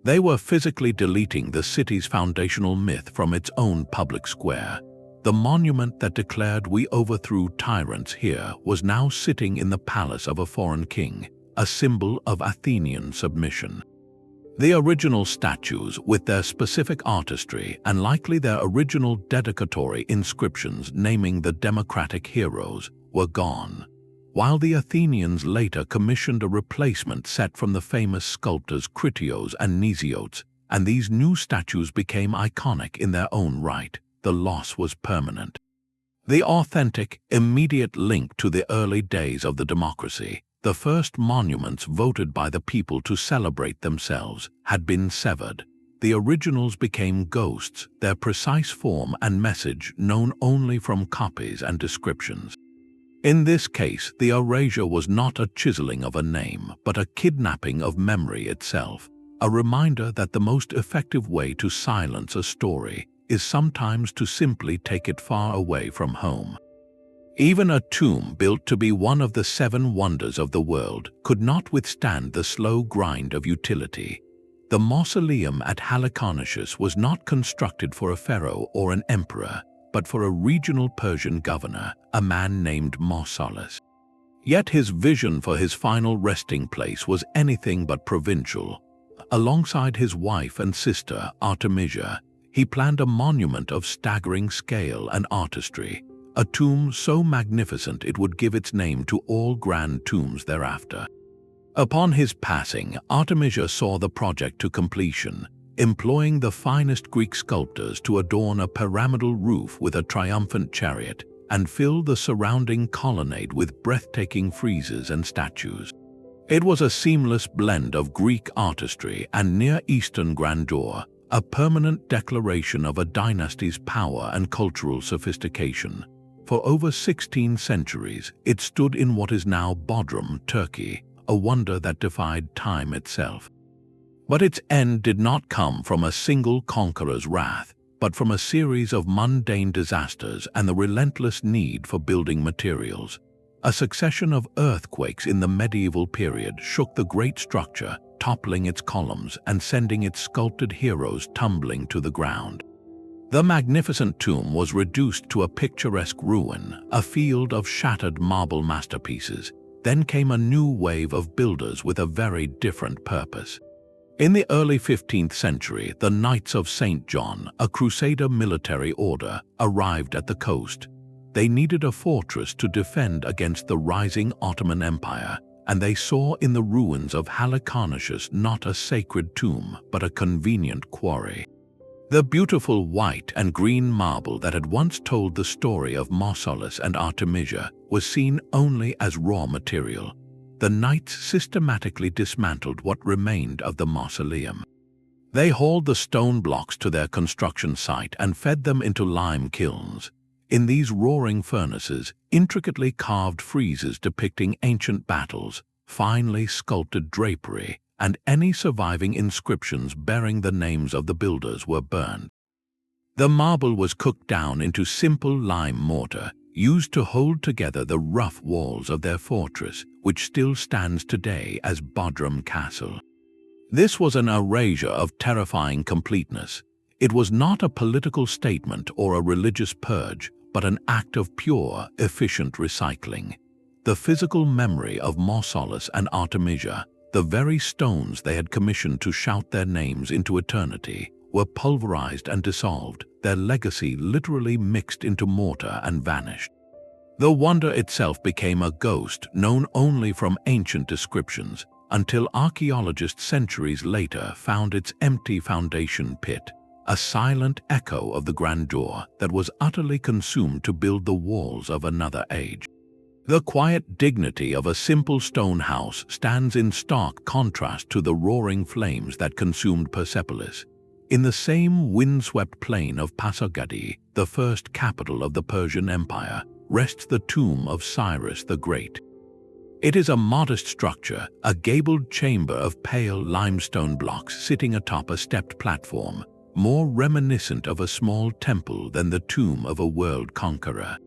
They were physically deleting the city's foundational myth from its own public square. The monument that declared we overthrew tyrants here was now sitting in the palace of a foreign king, a symbol of Athenian submission. The original statues, with their specific artistry and likely their original dedicatory inscriptions naming the democratic heroes, were gone, while the Athenians later commissioned a replacement set from the famous sculptors Critios and Nisiotes, and these new statues became iconic in their own right. The loss was permanent. The authentic, immediate link to the early days of the democracy, the first monuments voted by the people to celebrate themselves, had been severed. The originals became ghosts, their precise form and message known only from copies and descriptions. In this case, the erasure was not a chiseling of a name, but a kidnapping of memory itself, a reminder that the most effective way to silence a story is sometimes to simply take it far away from home. Even a tomb built to be one of the 7 wonders of the world could not withstand the slow grind of utility. The mausoleum at Halicarnassus was not constructed for a pharaoh or an emperor, but for a regional Persian governor, a man named Mausolus. Yet his vision for his final resting place was anything but provincial. Alongside his wife and sister, Artemisia, he planned a monument of staggering scale and artistry, a tomb so magnificent it would give its name to all grand tombs thereafter. Upon his passing, Artemisia saw the project to completion, employing the finest Greek sculptors to adorn a pyramidal roof with a triumphant chariot and fill the surrounding colonnade with breathtaking friezes and statues. It was a seamless blend of Greek artistry and Near Eastern grandeur, a permanent declaration of a dynasty's power and cultural sophistication. For over 16 centuries, it stood in what is now Bodrum, Turkey, a wonder that defied time itself. But its end did not come from a single conqueror's wrath, but from a series of mundane disasters and the relentless need for building materials. A succession of earthquakes in the medieval period shook the great structure, toppling its columns and sending its sculpted heroes tumbling to the ground. The magnificent tomb was reduced to a picturesque ruin, a field of shattered marble masterpieces. Then came a new wave of builders with a very different purpose. In the early 15th century, the Knights of St. John, a crusader military order, arrived at the coast. They needed a fortress to defend against the rising Ottoman Empire, and they saw in the ruins of Halicarnassus not a sacred tomb, but a convenient quarry. The beautiful white and green marble that had once told the story of Mausolus and Artemisia was seen only as raw material. the knights systematically dismantled what remained of the mausoleum. They hauled the stone blocks to their construction site and fed them into lime kilns. In these roaring furnaces, intricately carved friezes depicting ancient battles, finely sculpted drapery, and any surviving inscriptions bearing the names of the builders were burned. The marble was cooked down into simple lime mortar, used to hold together the rough walls of their fortress, which still stands today as Bodrum Castle. This was an erasure of terrifying completeness. It was not a political statement or a religious purge, but an act of pure, efficient recycling. The physical memory of Mausolus and Artemisia, the very stones they had commissioned to shout their names into eternity, were pulverized and dissolved, their legacy literally mixed into mortar and vanished. The wonder itself became a ghost known only from ancient descriptions, until archaeologists centuries later found its empty foundation pit, a silent echo of the grandeur that was utterly consumed to build the walls of another age. The quiet dignity of a simple stone house stands in stark contrast to the roaring flames that consumed Persepolis. In the same windswept plain of Pasargadae, the first capital of the Persian Empire, rests the tomb of Cyrus the Great. It is a modest structure, a gabled chamber of pale limestone blocks sitting atop a stepped platform, more reminiscent of a small temple than the tomb of a world conqueror.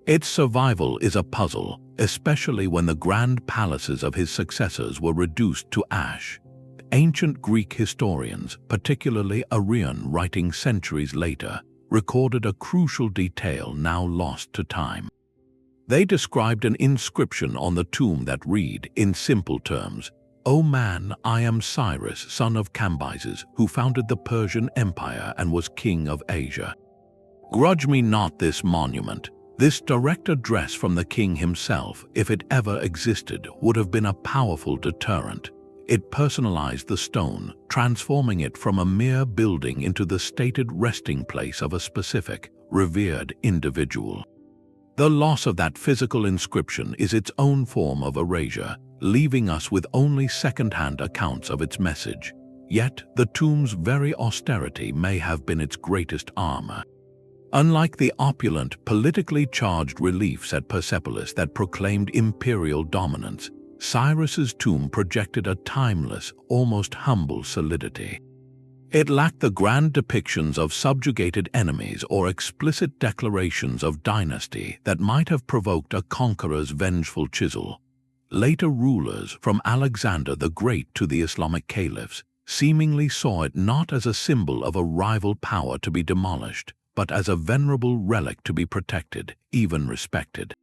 Its survival is a puzzle, especially when the grand palaces of his successors were reduced to ash. Ancient Greek historians, particularly Arrian writing centuries later, recorded a crucial detail now lost to time. They described an inscription on the tomb that read, in simple terms, "O man, I am Cyrus, son of Cambyses, who founded the Persian Empire and was king of Asia. Grudge me not this monument." This direct address from the king himself, if it ever existed, would have been a powerful deterrent. It personalized the stone, transforming it from a mere building into the stated resting place of a specific, revered individual. The loss of that physical inscription is its own form of erasure, leaving us with only second-hand accounts of its message. Yet, the tomb's very austerity may have been its greatest armor. Unlike the opulent, politically charged reliefs at Persepolis that proclaimed imperial dominance, Cyrus's tomb projected a timeless, almost humble solidity. It lacked the grand depictions of subjugated enemies or explicit declarations of dynasty that might have provoked a conqueror's vengeful chisel. Later rulers, from Alexander the Great to the Islamic caliphs, seemingly saw it not as a symbol of a rival power to be demolished, but as a venerable relic to be protected, even respected.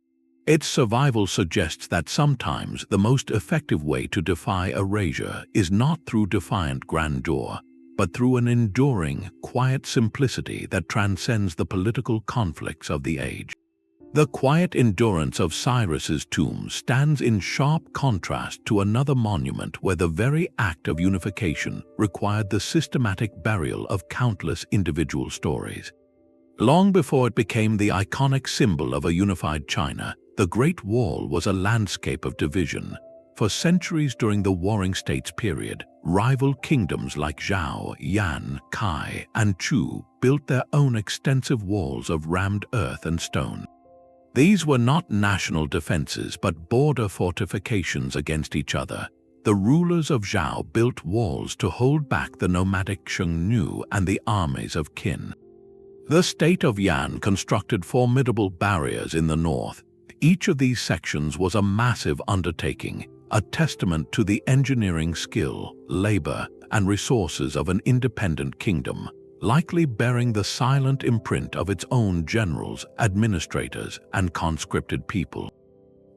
Its survival suggests that sometimes the most effective way to defy erasure is not through defiant grandeur, but through an enduring, quiet simplicity that transcends the political conflicts of the age. The quiet endurance of Cyrus's tomb stands in sharp contrast to another monument where the very act of unification required the systematic burial of countless individual stories. Long before it became the iconic symbol of a unified China, the Great Wall was a landscape of division. For centuries during the Warring States period, rival kingdoms like Zhao, Yan, Kai, and Chu built their own extensive walls of rammed earth and stone. These were not national defenses but border fortifications against each other. The rulers of Zhao built walls to hold back the nomadic Xiongnu and the armies of Qin. The state of Yan constructed formidable barriers in the north. Each of these sections was a massive undertaking, a testament to the engineering skill, labor, and resources of an independent kingdom, likely bearing the silent imprint of its own generals, administrators, and conscripted people.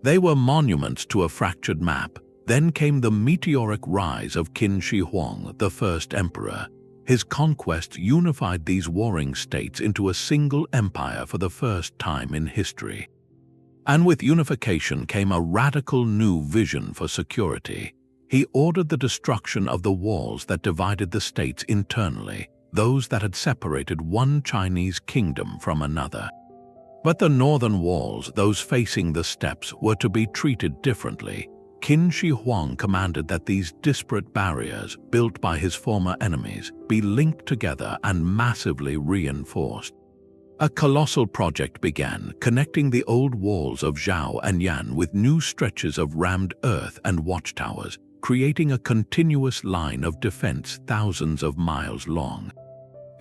They were monuments to a fractured map. Then came the meteoric rise of Qin Shi Huang, the first emperor. His conquests unified these warring states into a single empire for the first time in history. And with unification came a radical new vision for security. He ordered the destruction of the walls that divided the states internally, those that had separated one Chinese kingdom from another. But the northern walls, those facing the steppes, were to be treated differently. Qin Shi Huang commanded that these disparate barriers, built by his former enemies, be linked together and massively reinforced. A colossal project began, connecting the old walls of Zhao and Yan with new stretches of rammed earth and watchtowers, creating a continuous line of defense thousands of miles long.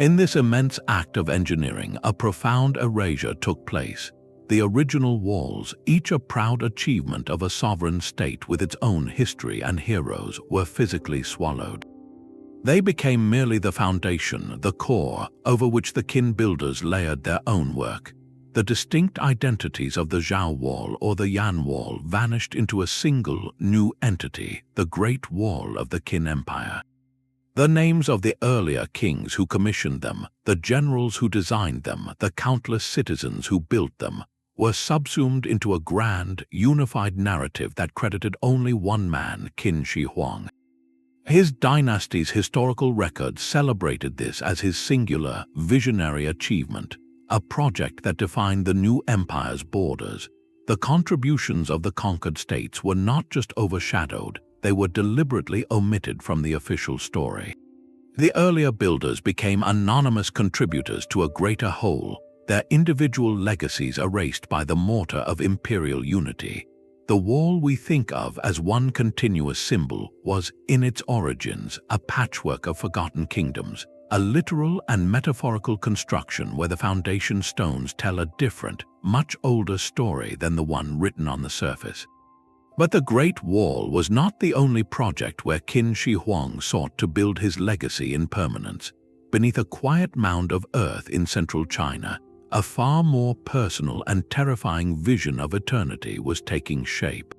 In this immense act of engineering, a profound erasure took place. The original walls, each a proud achievement of a sovereign state with its own history and heroes, were physically swallowed. They became merely the foundation, the core, over which the Qin builders layered their own work. The distinct identities of the Zhao Wall or the Yan Wall vanished into a single, new entity, the Great Wall of the Qin Empire. The names of the earlier kings who commissioned them, the generals who designed them, the countless citizens who built them, were subsumed into a grand, unified narrative that credited only one man, Qin Shi Huang. His dynasty's historical record celebrated this as his singular, visionary achievement, a project that defined the new empire's borders. The contributions of the conquered states were not just overshadowed, they were deliberately omitted from the official story. The earlier builders became anonymous contributors to a greater whole, their individual legacies erased by the mortar of imperial unity. The wall we think of as one continuous symbol was, in its origins, a patchwork of forgotten kingdoms, a literal and metaphorical construction where the foundation stones tell a different, much older story than the one written on the surface. But the Great Wall was not the only project where Qin Shi Huang sought to build his legacy in permanence. Beneath a quiet mound of earth in central China, a far more personal and terrifying vision of eternity was taking shape.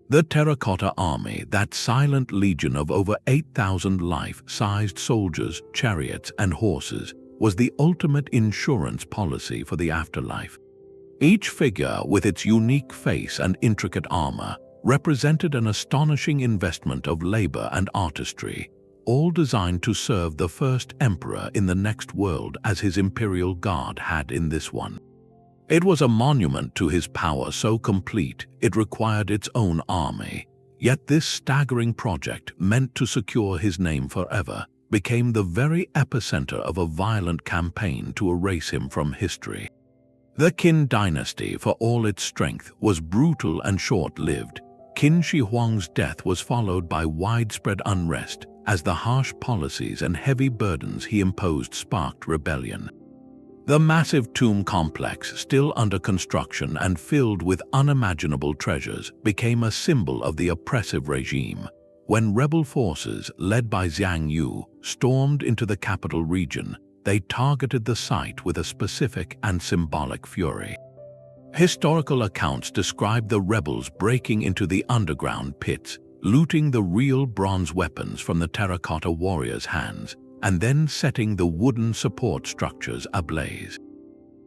The Terracotta Army, that silent legion of over 8,000 life-sized soldiers, chariots, and horses, was the ultimate insurance policy for the afterlife. Each figure, with its unique face and intricate armor, represented an astonishing investment of labor and artistry, all designed to serve the first emperor in the next world as his imperial guard had in this one. It was a monument to his power so complete it required its own army. Yet this staggering project, meant to secure his name forever, became the very epicenter of a violent campaign to erase him from history. The Qin dynasty, for all its strength, was brutal and short-lived. Qin Shi Huang's death was followed by widespread unrest, as the harsh policies and heavy burdens he imposed sparked rebellion. The massive tomb complex, still under construction and filled with unimaginable treasures, became a symbol of the oppressive regime. When rebel forces, led by Xiang Yu, stormed into the capital region, they targeted the site with a specific and symbolic fury. Historical accounts describe the rebels breaking into the underground pits, looting the real bronze weapons from the terracotta warriors' hands, and then setting the wooden support structures ablaze.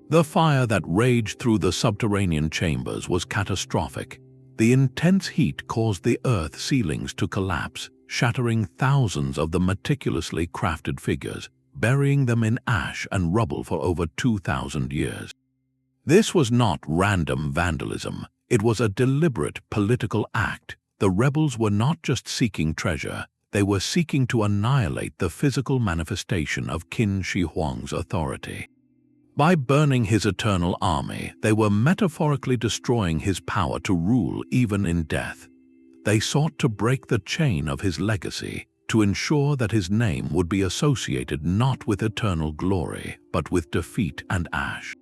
The fire that raged through the subterranean chambers was catastrophic. The intense heat caused the earth ceilings to collapse, shattering thousands of the meticulously crafted figures, burying them in ash and rubble for over 2,000 years. This was not random vandalism. It was a deliberate political act. The rebels were not just seeking treasure, they were seeking to annihilate the physical manifestation of Qin Shi Huang's authority. By burning his eternal army, they were metaphorically destroying his power to rule even in death. They sought to break the chain of his legacy, to ensure that his name would be associated not with eternal glory, but with defeat and ash.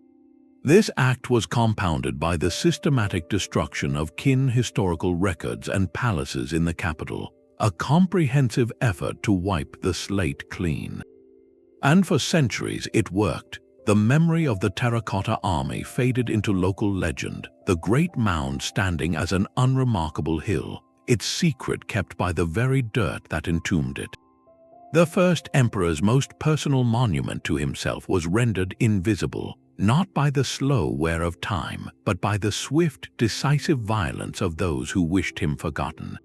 This act was compounded by the systematic destruction of Qin historical records and palaces in the capital, a comprehensive effort to wipe the slate clean. And for centuries it worked. The memory of the terracotta army faded into local legend, the great mound standing as an unremarkable hill, its secret kept by the very dirt that entombed it. The first emperor's most personal monument to himself was rendered invisible, not by the slow wear of time, but by the swift, decisive violence of those who wished him forgotten.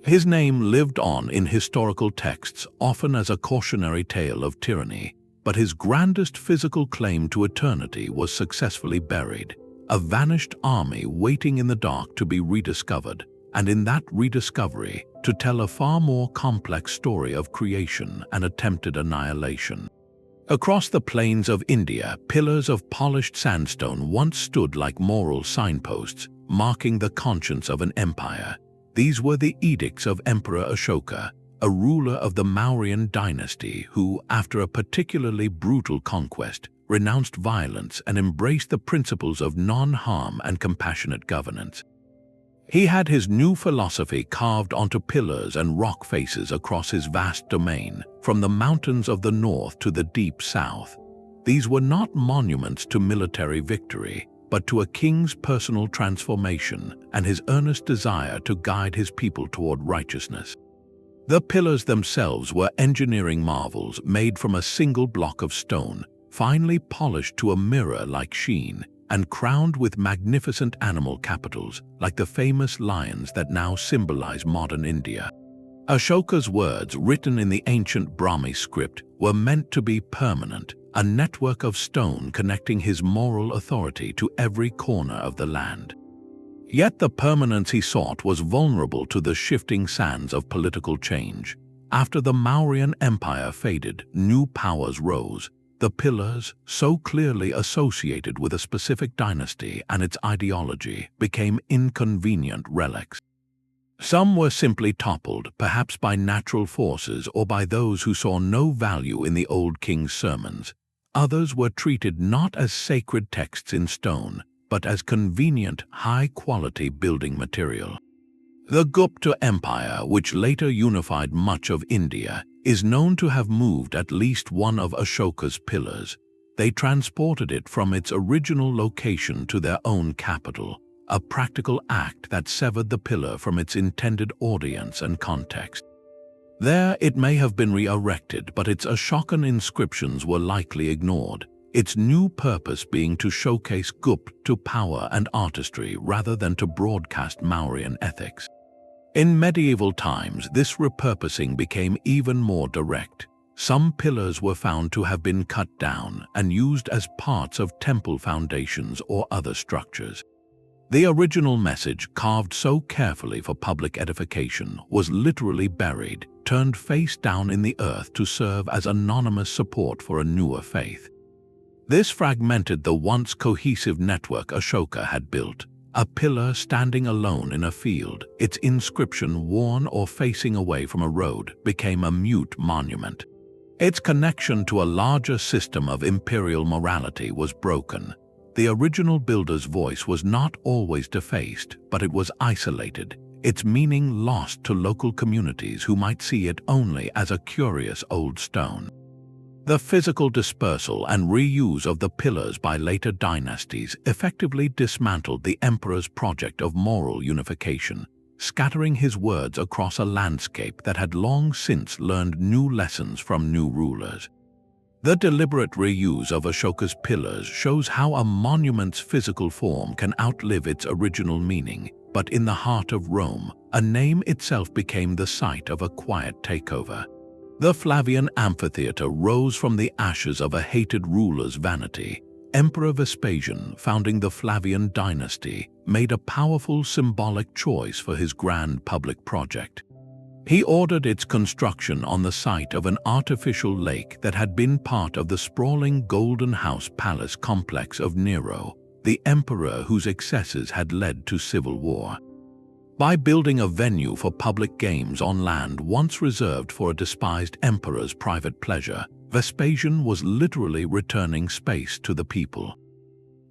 His name lived on in historical texts, often as a cautionary tale of tyranny, but his grandest physical claim to eternity was successfully buried, a vanished army waiting in the dark to be rediscovered, and in that rediscovery, to tell a far more complex story of creation and attempted annihilation. Across the plains of India, pillars of polished sandstone once stood like moral signposts, marking the conscience of an empire. These were the edicts of Emperor Ashoka, a ruler of the Mauryan dynasty who, after a particularly brutal conquest, renounced violence and embraced the principles of non-harm and compassionate governance. He had his new philosophy carved onto pillars and rock faces across his vast domain, from the mountains of the north to the deep south. These were not monuments to military victory, but to a king's personal transformation and his earnest desire to guide his people toward righteousness. The pillars themselves were engineering marvels made from a single block of stone, finely polished to a mirror-like sheen, and crowned with magnificent animal capitals like the famous lions that now symbolize modern India. Ashoka's words, written in the ancient Brahmi script, were meant to be permanent, a network of stone connecting his moral authority to every corner of the land. Yet the permanence he sought was vulnerable to the shifting sands of political change. After the Mauryan Empire faded, new powers rose. The pillars, so clearly associated with a specific dynasty and its ideology, became inconvenient relics. Some were simply toppled, perhaps by natural forces or by those who saw no value in the old king's sermons. Others were treated not as sacred texts in stone, but as convenient, high-quality building material. The Gupta Empire, which later unified much of India, is known to have moved at least one of Ashoka's pillars. They transported it from its original location to their own capital, a practical act that severed the pillar from its intended audience and context. There it may have been re-erected, but its Ashokan inscriptions were likely ignored, its new purpose being to showcase Gupta power and artistry rather than to broadcast Mauryan ethics. In medieval times, this repurposing became even more direct. Some pillars were found to have been cut down and used as parts of temple foundations or other structures. The original message, carved so carefully for public edification, was literally buried, turned face down in the earth to serve as anonymous support for a newer faith. This fragmented the once cohesive network Ashoka had built. A pillar standing alone in a field, its inscription worn or facing away from a road, became a mute monument. Its connection to a larger system of imperial morality was broken. The original builder's voice was not always defaced, but it was isolated, its meaning lost to local communities who might see it only as a curious old stone. The physical dispersal and reuse of the pillars by later dynasties effectively dismantled the emperor's project of moral unification, scattering his words across a landscape that had long since learned new lessons from new rulers. The deliberate reuse of Ashoka's pillars shows how a monument's physical form can outlive its original meaning, but in the heart of Rome, a name itself became the site of a quiet takeover. The Flavian amphitheater rose from the ashes of a hated ruler's vanity. Emperor Vespasian, founding the Flavian dynasty, made a powerful symbolic choice for his grand public project. He ordered its construction on the site of an artificial lake that had been part of the sprawling Golden House Palace complex of Nero, the emperor whose excesses had led to civil war. By building a venue for public games on land once reserved for a despised emperor's private pleasure, Vespasian was literally returning space to the people.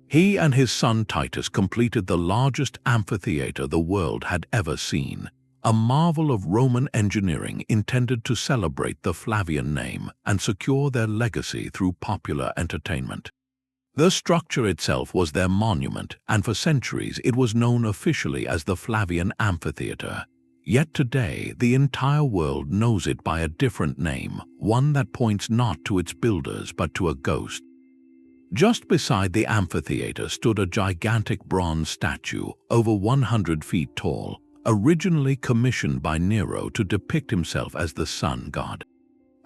He and his son Titus completed the largest amphitheater the world had ever seen, a marvel of Roman engineering intended to celebrate the Flavian name and secure their legacy through popular entertainment. The structure itself was their monument, and for centuries it was known officially as the Flavian Amphitheater. Yet today, the entire world knows it by a different name, one that points not to its builders but to a ghost. Just beside the amphitheater stood a gigantic bronze statue, over 100 feet tall, originally commissioned by Nero to depict himself as the sun god.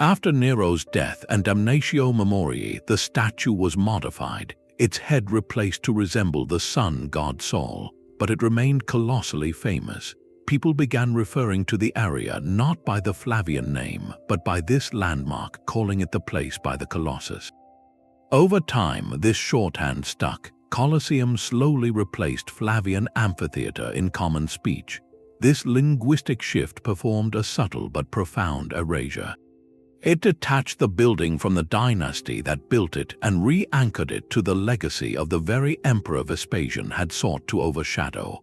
After Nero's death and Damnatio Memoriae, the statue was modified, its head replaced to resemble the sun god Sol, but it remained colossally famous, people began referring to the area not by the Flavian name, but by this landmark, calling it the place by the Colossus. Over time, this shorthand stuck. Colosseum slowly replaced Flavian amphitheater in common speech. This linguistic shift performed a subtle but profound erasure. It detached the building from the dynasty that built it and re-anchored it to the legacy of the very emperor Vespasian had sought to overshadow.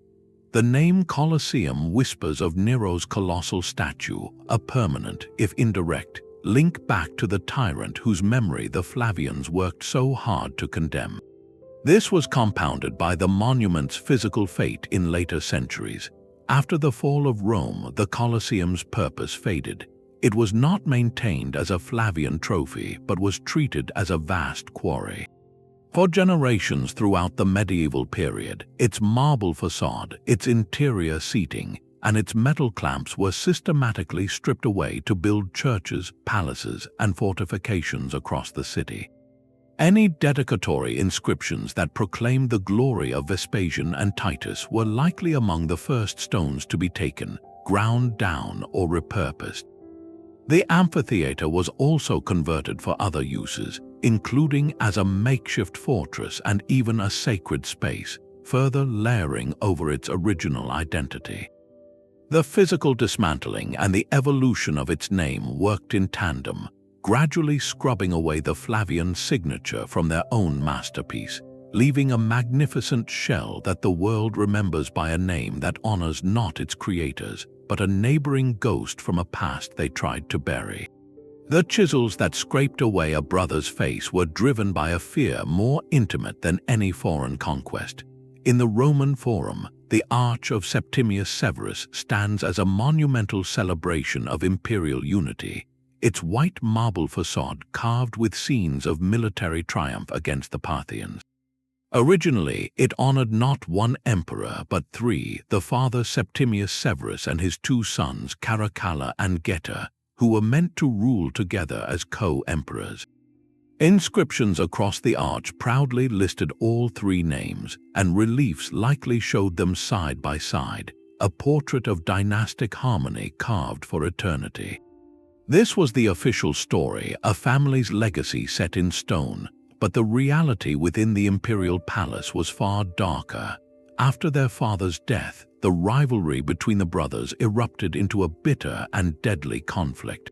The name Colosseum whispers of Nero's colossal statue, a permanent, if indirect, link back to the tyrant whose memory the Flavians worked so hard to condemn. This was compounded by the monument's physical fate in later centuries. After the fall of Rome, the Colosseum's purpose faded. It was not maintained as a Flavian trophy, but was treated as a vast quarry. For generations throughout the medieval period, its marble facade, its interior seating, and its metal clamps were systematically stripped away to build churches, palaces, and fortifications across the city. Any dedicatory inscriptions that proclaimed the glory of Vespasian and Titus were likely among the first stones to be taken, ground down, or repurposed. The amphitheater was also converted for other uses, including as a makeshift fortress and even a sacred space, further layering over its original identity. The physical dismantling and the evolution of its name worked in tandem, gradually scrubbing away the Flavian signature from their own masterpiece, leaving a magnificent shell that the world remembers by a name that honors not its creators, but a neighboring ghost from a past they tried to bury. The chisels that scraped away a brother's face were driven by a fear more intimate than any foreign conquest. In the Roman Forum, the Arch of Septimius Severus stands as a monumental celebration of imperial unity, its white marble facade carved with scenes of military triumph against the Parthians. Originally, it honored not one emperor but three, the father Septimius Severus and his two sons Caracalla and Geta, who were meant to rule together as co-emperors. Inscriptions across the arch proudly listed all three names, and reliefs likely showed them side by side, a portrait of dynastic harmony carved for eternity. This was the official story, a family's legacy set in stone, but the reality within the imperial palace was far darker. After their father's death, the rivalry between the brothers erupted into a bitter and deadly conflict.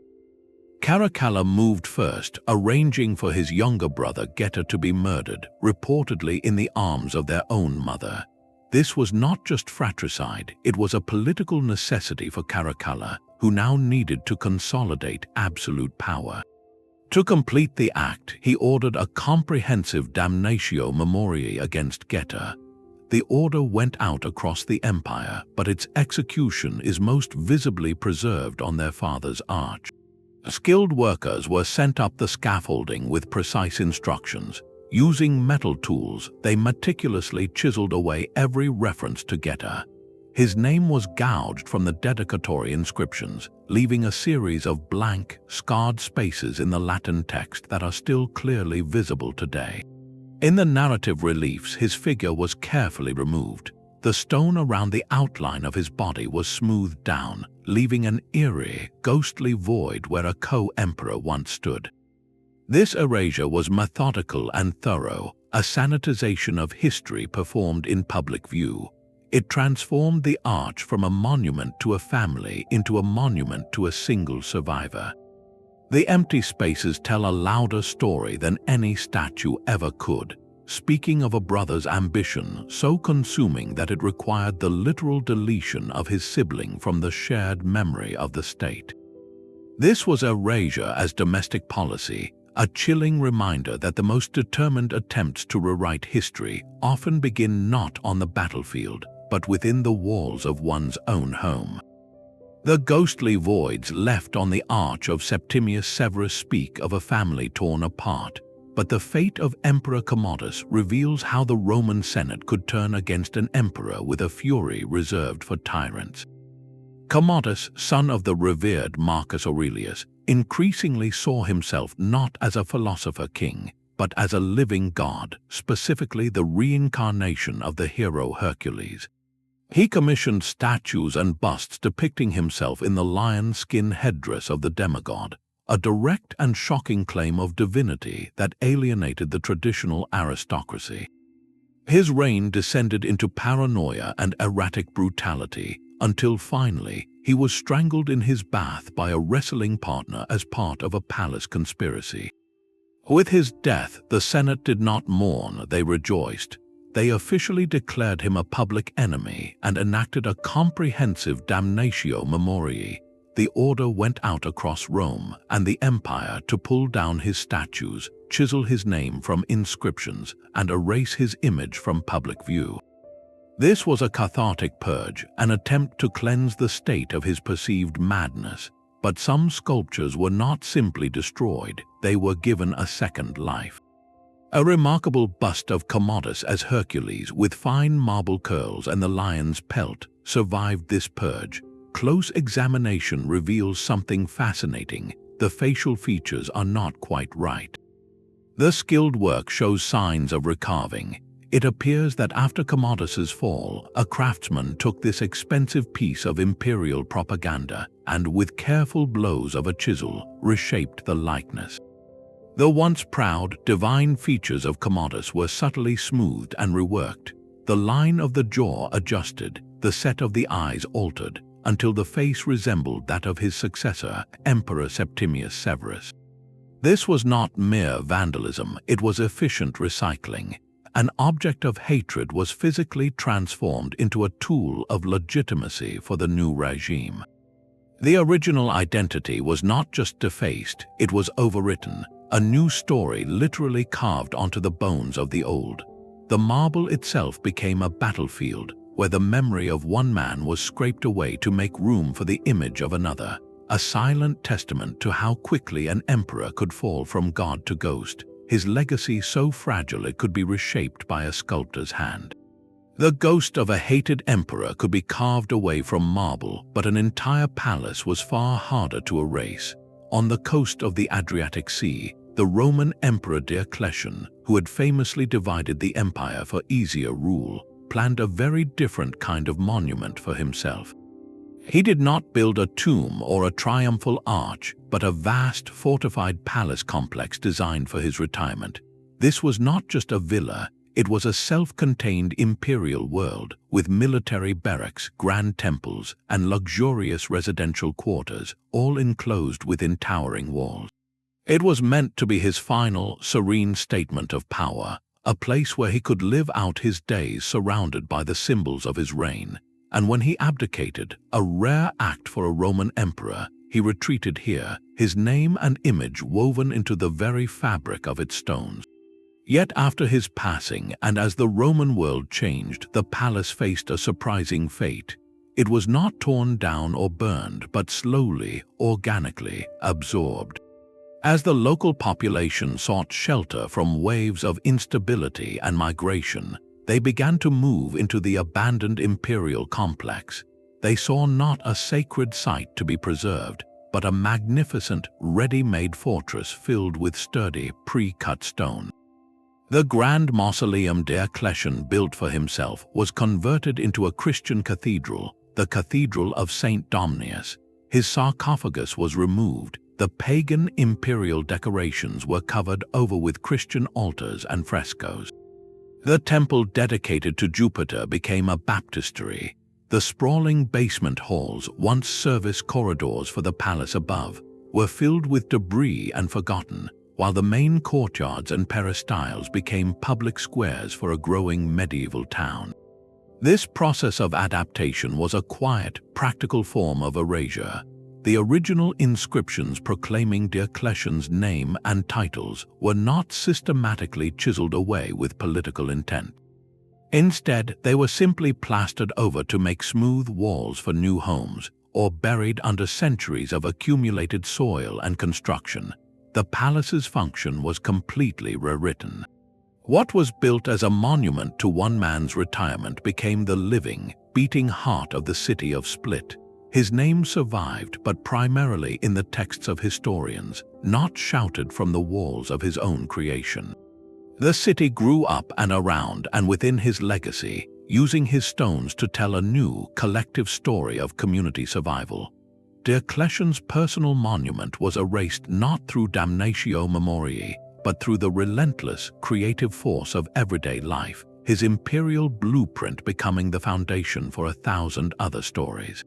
Caracalla moved first, arranging for his younger brother Geta to be murdered, reportedly in the arms of their own mother. This was not just fratricide, it was a political necessity for Caracalla, who now needed to consolidate absolute power. To complete the act, he ordered a comprehensive damnatio memoriae against Geta. The order went out across the empire, but its execution is most visibly preserved on their father's arch. Skilled workers were sent up the scaffolding with precise instructions. Using metal tools, they meticulously chiseled away every reference to Geta. His name was gouged from the dedicatory inscriptions, leaving a series of blank, scarred spaces in the Latin text that are still clearly visible today. In the narrative reliefs, his figure was carefully removed. The stone around the outline of his body was smoothed down, leaving an eerie, ghostly void where a co-emperor once stood. This erasure was methodical and thorough, a sanitization of history performed in public view. It transformed the arch from a monument to a family into a monument to a single survivor. The empty spaces tell a louder story than any statue ever could, speaking of a brother's ambition so consuming that it required the literal deletion of his sibling from the shared memory of the state. This was erasure as domestic policy, a chilling reminder that the most determined attempts to rewrite history often begin not on the battlefield, but within the walls of one's own home. The ghostly voids left on the Arch of Septimius Severus speak of a family torn apart, but the fate of Emperor Commodus reveals how the Roman Senate could turn against an emperor with a fury reserved for tyrants. Commodus, son of the revered Marcus Aurelius, increasingly saw himself not as a philosopher king, but as a living god, specifically the reincarnation of the hero Hercules. He commissioned statues and busts depicting himself in the lion skin headdress of the demigod, a direct and shocking claim of divinity that alienated the traditional aristocracy. His reign descended into paranoia and erratic brutality, until finally he was strangled in his bath by a wrestling partner as part of a palace conspiracy. With his death, the Senate did not mourn, they rejoiced. They officially declared him a public enemy and enacted a comprehensive damnatio memoriae. The order went out across Rome and the empire to pull down his statues, chisel his name from inscriptions, and erase his image from public view. This was a cathartic purge, an attempt to cleanse the state of his perceived madness. But some sculptures were not simply destroyed, they were given a second life. A remarkable bust of Commodus as Hercules with fine marble curls and the lion's pelt survived this purge. Close examination reveals something fascinating. The facial features are not quite right. The skilled work shows signs of recarving. It appears that after Commodus's fall, a craftsman took this expensive piece of imperial propaganda and, with careful blows of a chisel, reshaped the likeness. The once proud, divine features of Commodus were subtly smoothed and reworked. The line of the jaw adjusted, the set of the eyes altered, until the face resembled that of his successor, Emperor Septimius Severus. This was not mere vandalism, it was efficient recycling. An object of hatred was physically transformed into a tool of legitimacy for the new regime. The original identity was not just defaced, it was overwritten, a new story literally carved onto the bones of the old. The marble itself became a battlefield, where the memory of one man was scraped away to make room for the image of another, a silent testament to how quickly an emperor could fall from god to ghost, his legacy so fragile it could be reshaped by a sculptor's hand. The ghost of a hated emperor could be carved away from marble, but an entire palace was far harder to erase. On the coast of the Adriatic Sea, the Roman Emperor Diocletian, who had famously divided the empire for easier rule, planned a very different kind of monument for himself. He did not build a tomb or a triumphal arch, but a vast, fortified palace complex designed for his retirement. This was not just a villa, it was a self-contained imperial world, with military barracks, grand temples, and luxurious residential quarters, all enclosed within towering walls. It was meant to be his final, serene statement of power, a place where he could live out his days surrounded by the symbols of his reign. And when he abdicated, a rare act for a Roman emperor, he retreated here, his name and image woven into the very fabric of its stones. Yet after his passing, and as the Roman world changed, the palace faced a surprising fate. It was not torn down or burned, but slowly, organically absorbed. As the local population sought shelter from waves of instability and migration, they began to move into the abandoned imperial complex. They saw not a sacred site to be preserved, but a magnificent, ready-made fortress filled with sturdy, pre-cut stone. The grand mausoleum Diocletian built for himself was converted into a Christian cathedral, the Cathedral of St. Domnius. His sarcophagus was removed. The pagan imperial decorations were covered over with Christian altars and frescoes. The temple dedicated to Jupiter became a baptistery. The sprawling basement halls, once service corridors for the palace above, were filled with debris and forgotten, while the main courtyards and peristyles became public squares for a growing medieval town. This process of adaptation was a quiet, practical form of erasure. The original inscriptions proclaiming Diocletian's name and titles were not systematically chiseled away with political intent. Instead, they were simply plastered over to make smooth walls for new homes, or buried under centuries of accumulated soil and construction. The palace's function was completely rewritten. What was built as a monument to one man's retirement became the living, beating heart of the city of Split. His name survived, but primarily in the texts of historians, not shouted from the walls of his own creation. The city grew up and around and within his legacy, using his stones to tell a new, collective story of community survival. Diocletian's personal monument was erased not through damnatio memoriae, but through the relentless, creative force of everyday life, his imperial blueprint becoming the foundation for 1,000 other stories.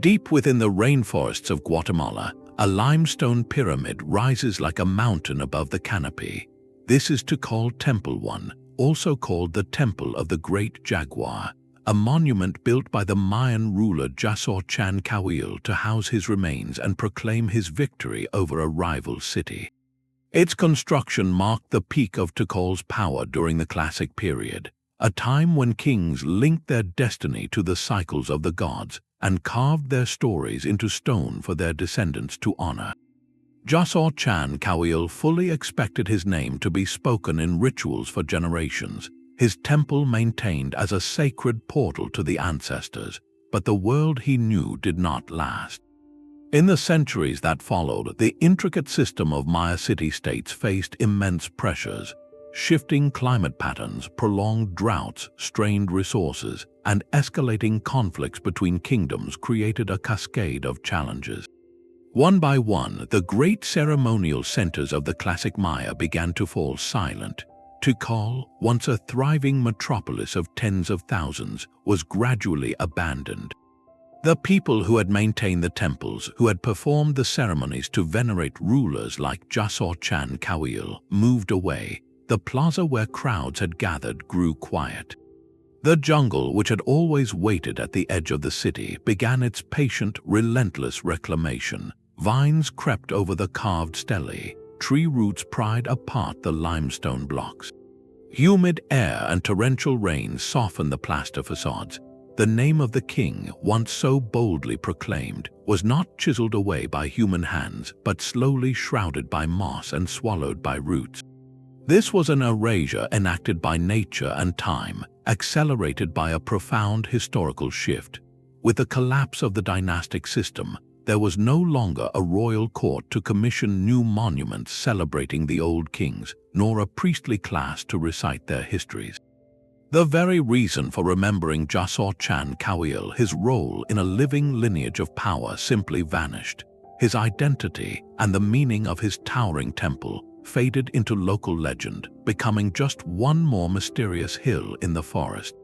Deep within the rainforests of Guatemala, a limestone pyramid rises like a mountain above the canopy. This is Tikal Temple 1, also called the Temple of the Great Jaguar, a monument built by the Mayan ruler Jasor Chan Kawil to house his remains and proclaim his victory over a rival city. Its construction marked the peak of Tikal's power during the Classic period, a time when kings linked their destiny to the cycles of the gods and carved their stories into stone for their descendants to honor. Jasor Chan Kawil fully expected his name to be spoken in rituals for generations, his temple maintained as a sacred portal to the ancestors, but the world he knew did not last. In the centuries that followed, the intricate system of Maya city-states faced immense pressures. Shifting climate patterns, prolonged droughts, strained resources, and escalating conflicts between kingdoms created a cascade of challenges. One by one, the great ceremonial centers of the classic Maya began to fall silent. Tikal, once a thriving metropolis of tens of thousands, was gradually abandoned. The people who had maintained the temples, who had performed the ceremonies to venerate rulers like Jasor Chan Kawil, moved away. The plaza where crowds had gathered grew quiet. The jungle, which had always waited at the edge of the city, began its patient, relentless reclamation. Vines crept over the carved stelae, tree roots pried apart the limestone blocks. Humid air and torrential rain softened the plaster facades. The name of the king, once so boldly proclaimed, was not chiseled away by human hands, but slowly shrouded by moss and swallowed by roots. This was an erasure enacted by nature and time, accelerated by a profound historical shift. With the collapse of the dynastic system, there was no longer a royal court to commission new monuments celebrating the old kings, nor a priestly class to recite their histories. The very reason for remembering Jasor Chan Kawil, his role in a living lineage of power, simply vanished. His identity and the meaning of his towering temple faded into local legend, becoming just one more mysterious hill in the forest.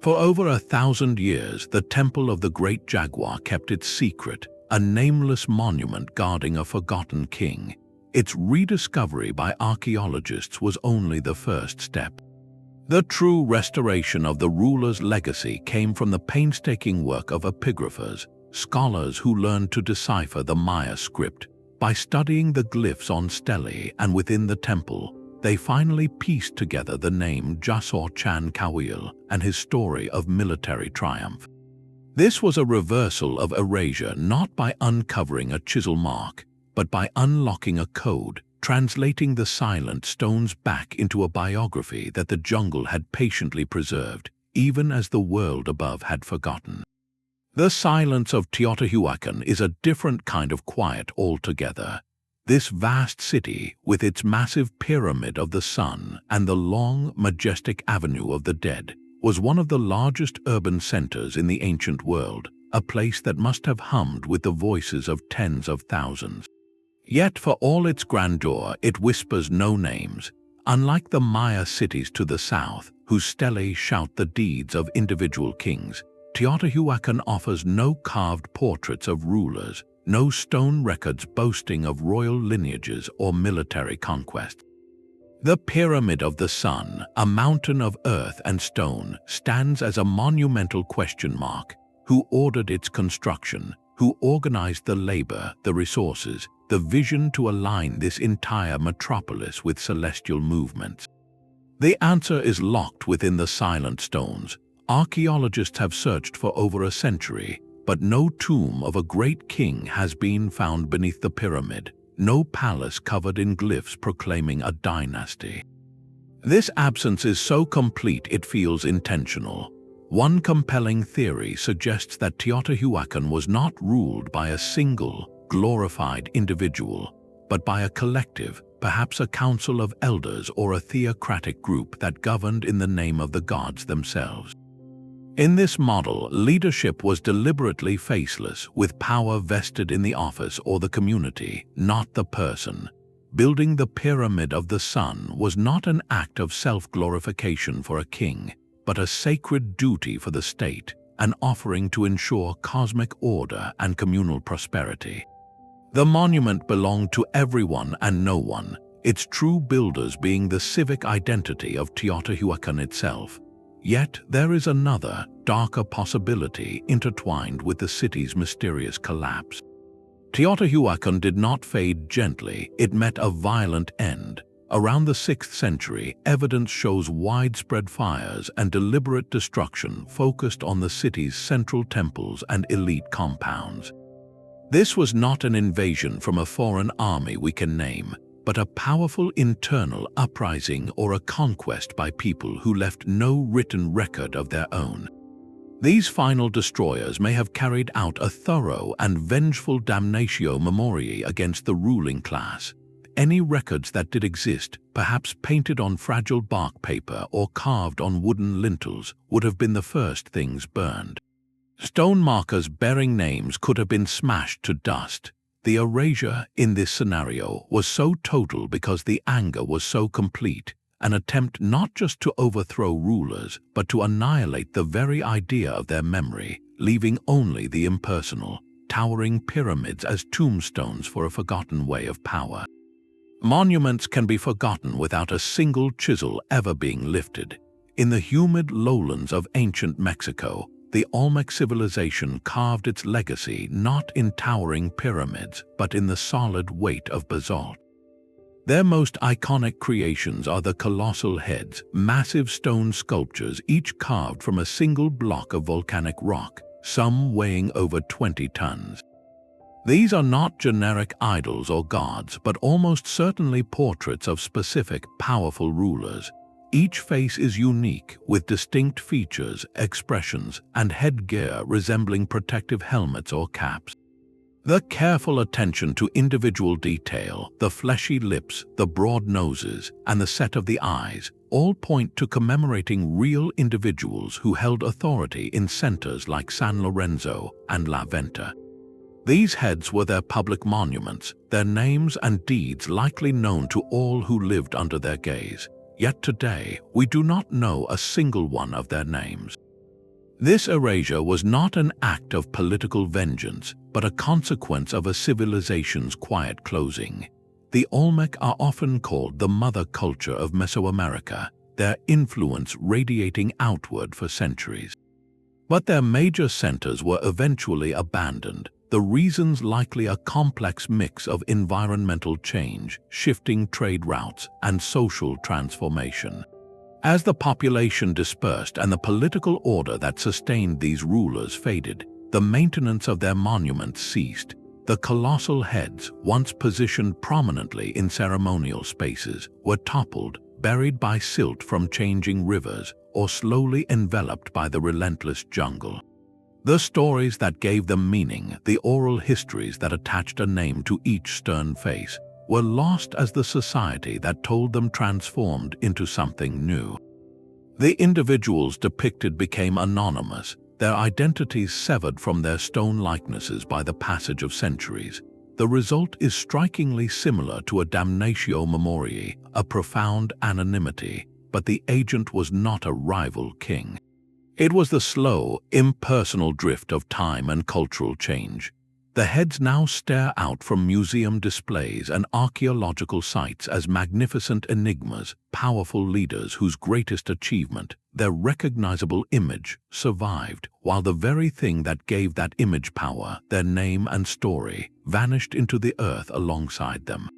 For over 1,000 years, the Temple of the Great Jaguar kept its secret, a nameless monument guarding a forgotten king. Its rediscovery by archaeologists was only the first step. The true restoration of the ruler's legacy came from the painstaking work of epigraphers, scholars who learned to decipher the Maya script. By studying the glyphs on stelae and within the temple, they finally pieced together the name Jasor Chan Kawil and his story of military triumph. This was a reversal of erasure not by uncovering a chisel mark, but by unlocking a code, translating the silent stones back into a biography that the jungle had patiently preserved, even as the world above had forgotten. The silence of Teotihuacan is a different kind of quiet altogether. This vast city, with its massive pyramid of the sun and the long, majestic avenue of the dead, was one of the largest urban centers in the ancient world, a place that must have hummed with the voices of tens of thousands. Yet for all its grandeur, it whispers no names. Unlike the Maya cities to the south, whose stelae shout the deeds of individual kings, Teotihuacan offers no carved portraits of rulers, no stone records boasting of royal lineages or military conquests. The Pyramid of the Sun, a mountain of earth and stone, stands as a monumental question mark. Who ordered its construction? Who organized the labor, the resources, the vision to align this entire metropolis with celestial movements? The answer is locked within the silent stones. Archaeologists have searched for over a century, but no tomb of a great king has been found beneath the pyramid, no palace covered in glyphs proclaiming a dynasty. This absence is so complete it feels intentional. One compelling theory suggests that Teotihuacan was not ruled by a single, glorified individual, but by a collective, perhaps a council of elders or a theocratic group that governed in the name of the gods themselves. In this model, leadership was deliberately faceless, with power vested in the office or the community, not the person. Building the Pyramid of the Sun was not an act of self-glorification for a king, but a sacred duty for the state, an offering to ensure cosmic order and communal prosperity. The monument belonged to everyone and no one, its true builders being the civic identity of Teotihuacan itself. Yet there is another, darker possibility intertwined with the city's mysterious collapse. Teotihuacan did not fade gently, it met a violent end. Around the 6th century, evidence shows widespread fires and deliberate destruction focused on the city's central temples and elite compounds. This was not an invasion from a foreign army we can name, but a powerful internal uprising or a conquest by people who left no written record of their own. These final destroyers may have carried out a thorough and vengeful damnatio memoriae against the ruling class. Any records that did exist, perhaps painted on fragile bark paper or carved on wooden lintels, would have been the first things burned. Stone markers bearing names could have been smashed to dust. The erasure in this scenario was so total because the anger was so complete, an attempt not just to overthrow rulers, but to annihilate the very idea of their memory, leaving only the impersonal, towering pyramids as tombstones for a forgotten way of power. Monuments can be forgotten without a single chisel ever being lifted. In the humid lowlands of ancient Mexico, the Olmec civilization carved its legacy not in towering pyramids, but in the solid weight of basalt. Their most iconic creations are the colossal heads, massive stone sculptures each carved from a single block of volcanic rock, some weighing over 20 tons. These are not generic idols or gods, but almost certainly portraits of specific, powerful rulers. Each face is unique, with distinct features, expressions, and headgear resembling protective helmets or caps. The careful attention to individual detail, the fleshy lips, the broad noses, and the set of the eyes, all point to commemorating real individuals who held authority in centers like San Lorenzo and La Venta. These heads were their public monuments, their names and deeds likely known to all who lived under their gaze. Yet today, we do not know a single one of their names. This erasure was not an act of political vengeance, but a consequence of a civilization's quiet closing. The Olmec are often called the mother culture of Mesoamerica, their influence radiating outward for centuries. But their major centers were eventually abandoned, the reasons likely a complex mix of environmental change, shifting trade routes, and social transformation. As the population dispersed and the political order that sustained these rulers faded, the maintenance of their monuments ceased. The colossal heads, once positioned prominently in ceremonial spaces, were toppled, buried by silt from changing rivers, or slowly enveloped by the relentless jungle. The stories that gave them meaning, the oral histories that attached a name to each stern face, were lost as the society that told them transformed into something new. The individuals depicted became anonymous, their identities severed from their stone likenesses by the passage of centuries. The result is strikingly similar to a damnatio memoriae, a profound anonymity, but the agent was not a rival king. It was the slow, impersonal drift of time and cultural change. The heads now stare out from museum displays and archaeological sites as magnificent enigmas, powerful leaders whose greatest achievement, their recognizable image, survived, while the very thing that gave that image power, their name and story, vanished into the earth alongside them.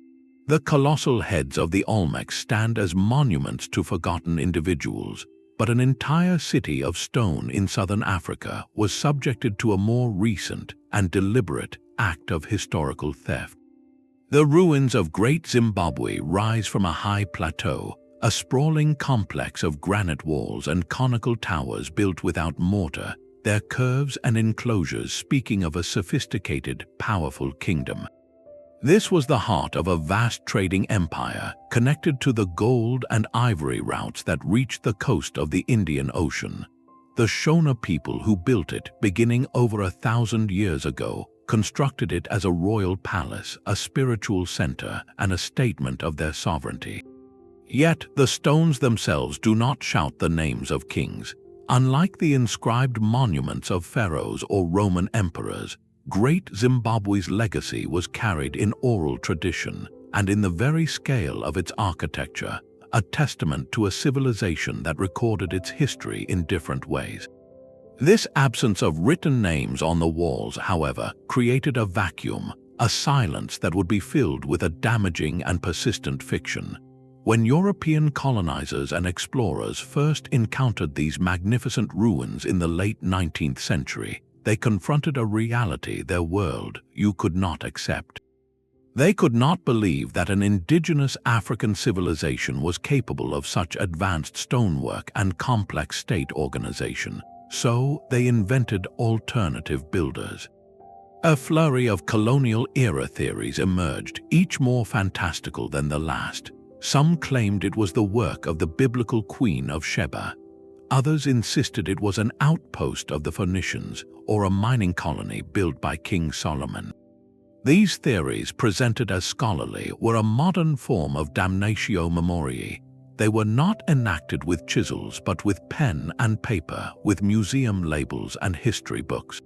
The colossal heads of the Olmecs stand as monuments to forgotten individuals, but an entire city of stone in southern Africa was subjected to a more recent and deliberate act of historical theft. The ruins of Great Zimbabwe rise from a high plateau, a sprawling complex of granite walls and conical towers built without mortar, their curves and enclosures speaking of a sophisticated, powerful kingdom. This was the heart of a vast trading empire, connected to the gold and ivory routes that reached the coast of the Indian Ocean. the Shona people who built it, beginning over 1,000 years ago, constructed it as a royal palace, a spiritual center, and a statement of their sovereignty. Yet the stones themselves do not shout the names of kings. Unlike the inscribed monuments of pharaohs or Roman emperors, Great Zimbabwe's legacy was carried in oral tradition and in the very scale of its architecture, a testament to a civilization that recorded its history in different ways. This absence of written names on the walls, however, created a vacuum, a silence that would be filled with a damaging and persistent fiction. When European colonizers and explorers first encountered these magnificent ruins in the late 19th century, they confronted a reality their world you could not accept. They could not believe that an indigenous African civilization was capable of such advanced stonework and complex state organization, so they invented alternative builders. A flurry of colonial-era theories emerged, each more fantastical than the last. Some claimed it was the work of the biblical Queen of Sheba. Others insisted it was an outpost of the Phoenicians or a mining colony built by King Solomon. These theories, presented as scholarly, were a modern form of damnatio memoriae. They were not enacted with chisels but with pen and paper, with museum labels and history books.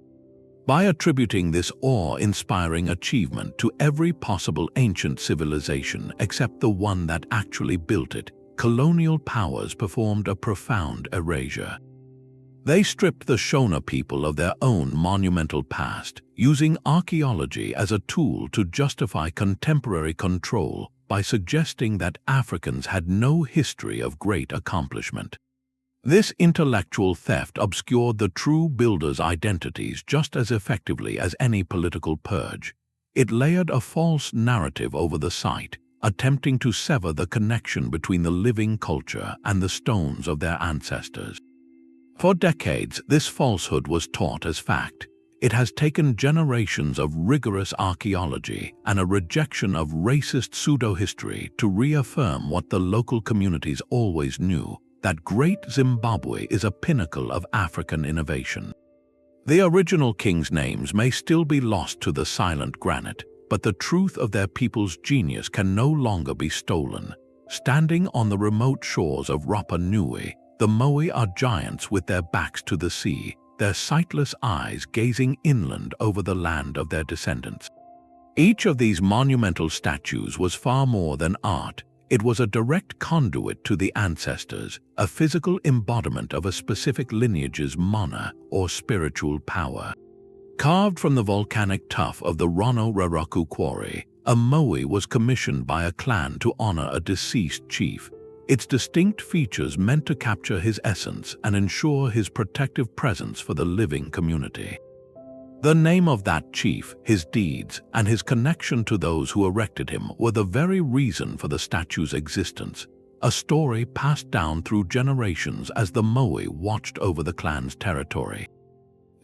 By attributing this awe-inspiring achievement to every possible ancient civilization except the one that actually built it, colonial powers performed a profound erasure. They stripped the Shona people of their own monumental past, using archaeology as a tool to justify contemporary control by suggesting that Africans had no history of great accomplishment. This intellectual theft obscured the true builders' identities just as effectively as any political purge. It layered a false narrative over the site, attempting to sever the connection between the living culture and the stones of their ancestors. For decades, this falsehood was taught as fact. It has taken generations of rigorous archaeology and a rejection of racist pseudo-history to reaffirm what the local communities always knew, that Great Zimbabwe is a pinnacle of African innovation. The original kings' names may still be lost to the silent granite, but the truth of their people's genius can no longer be stolen. Standing on the remote shores of Rapa Nui, the Moai are giants with their backs to the sea, their sightless eyes gazing inland over the land of their descendants. Each of these monumental statues was far more than art. It was a direct conduit to the ancestors, a physical embodiment of a specific lineage's mana or spiritual power. Carved from the volcanic tuff of the Rono Raraku quarry, a moai was commissioned by a clan to honor a deceased chief. Its distinct features meant to capture his essence and ensure his protective presence for the living community. The name of that chief, his deeds, and his connection to those who erected him were the very reason for the statue's existence, a story passed down through generations as the moai watched over the clan's territory.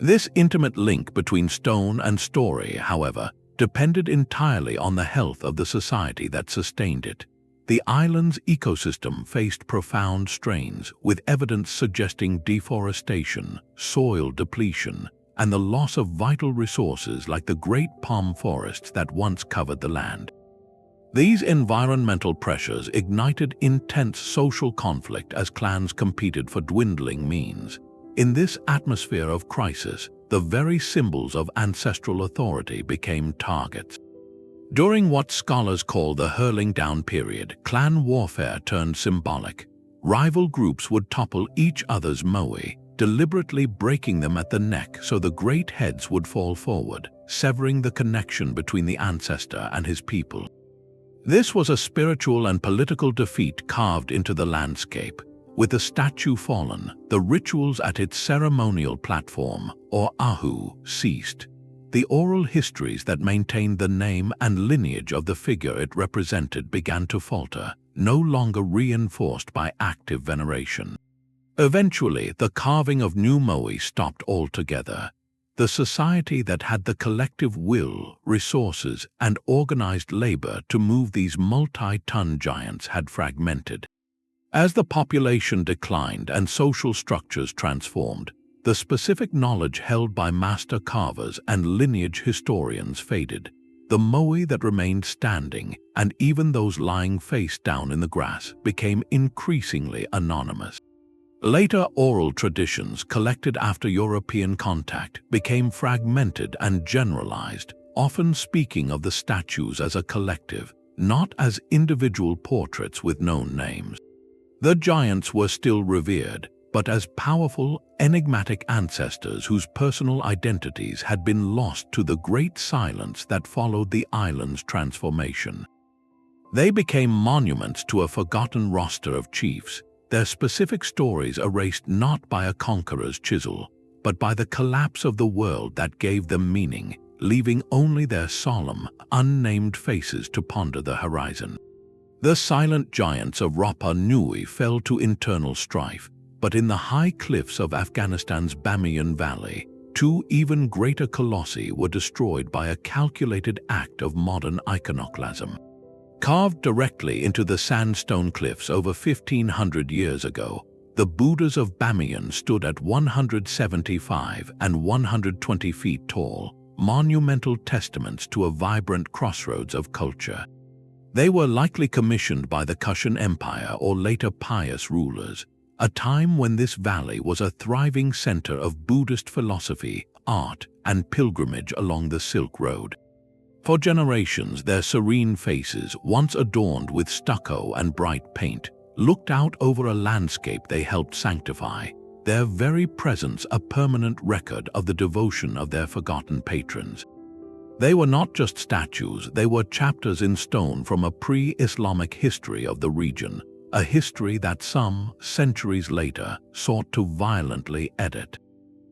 This intimate link between stone and story, however, depended entirely on the health of the society that sustained it. The island's ecosystem faced profound strains, with evidence suggesting deforestation, soil depletion, and the loss of vital resources like the great palm forests that once covered the land. These environmental pressures ignited intense social conflict as clans competed for dwindling means. In this atmosphere of crisis, the very symbols of ancestral authority became targets. During what scholars call the hurling down period, clan warfare turned symbolic. Rival groups would topple each other's moai, deliberately breaking them at the neck so the great heads would fall forward, severing the connection between the ancestor and his people. This was a spiritual and political defeat carved into the landscape. With the statue fallen, the rituals at its ceremonial platform, or ahu, ceased. The oral histories that maintained the name and lineage of the figure it represented began to falter, no longer reinforced by active veneration. Eventually, the carving of new moai stopped altogether. The society that had the collective will, resources, and organized labor to move these multi-ton giants had fragmented. As the population declined and social structures transformed, the specific knowledge held by master carvers and lineage historians faded. The moai that remained standing, and even those lying face down in the grass, became increasingly anonymous. Later oral traditions collected after European contact became fragmented and generalized, often speaking of the statues as a collective, not as individual portraits with known names. The giants were still revered, but as powerful, enigmatic ancestors whose personal identities had been lost to the great silence that followed the island's transformation. They became monuments to a forgotten roster of chiefs, their specific stories erased not by a conqueror's chisel, but by the collapse of the world that gave them meaning, leaving only their solemn, unnamed faces to ponder the horizon. The silent giants of Rapa Nui fell to internal strife, but in the high cliffs of Afghanistan's Bamiyan Valley, two even greater colossi were destroyed by a calculated act of modern iconoclasm. Carved directly into the sandstone cliffs over 1,500 years ago, the Buddhas of Bamiyan stood at 175 and 120 feet tall, monumental testaments to a vibrant crossroads of culture. They were likely commissioned by the Kushan Empire or later pious rulers, a time when this valley was a thriving center of Buddhist philosophy, art, and pilgrimage along the Silk Road. For generations, their serene faces, once adorned with stucco and bright paint, looked out over a landscape they helped sanctify, their very presence a permanent record of the devotion of their forgotten patrons. They were not just statues, they were chapters in stone from a pre-Islamic history of the region, a history that some, centuries later, sought to violently edit.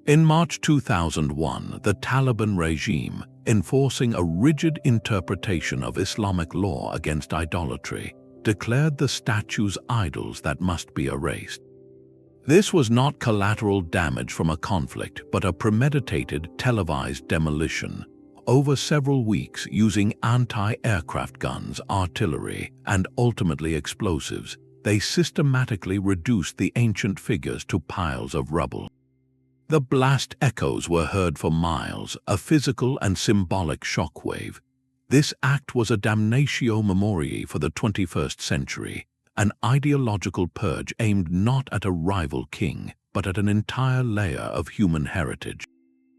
In March 2001, the Taliban regime, enforcing a rigid interpretation of Islamic law against idolatry, declared the statues idols that must be erased. This was not collateral damage from a conflict, but a premeditated, televised demolition. Over several weeks, using anti-aircraft guns, artillery, and ultimately explosives, they systematically reduced the ancient figures to piles of rubble. The blast echoes were heard for miles, a physical and symbolic shockwave. This act was a damnatio memoriae for the 21st century, an ideological purge aimed not at a rival king, but at an entire layer of human heritage.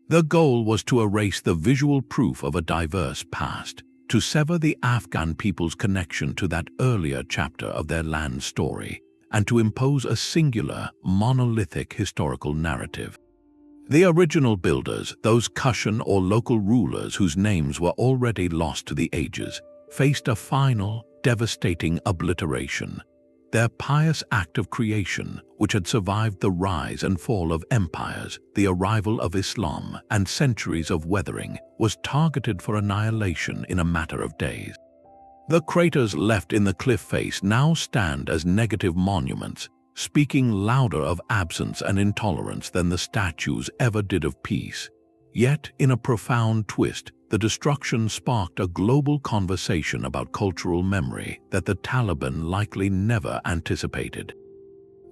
The goal was to erase the visual proof of a diverse past, to sever the Afghan people's connection to that earlier chapter of their land story, and to impose a singular, monolithic historical narrative. The original builders, those Kushan or local rulers whose names were already lost to the ages, faced a final, devastating obliteration. Their pious act of creation, which had survived the rise and fall of empires, the arrival of Islam, and centuries of weathering, was targeted for annihilation in a matter of days. The craters left in the cliff face now stand as negative monuments, speaking louder of absence and intolerance than the statues ever did of peace. Yet, in a profound twist, the destruction sparked a global conversation about cultural memory that the Taliban likely never anticipated.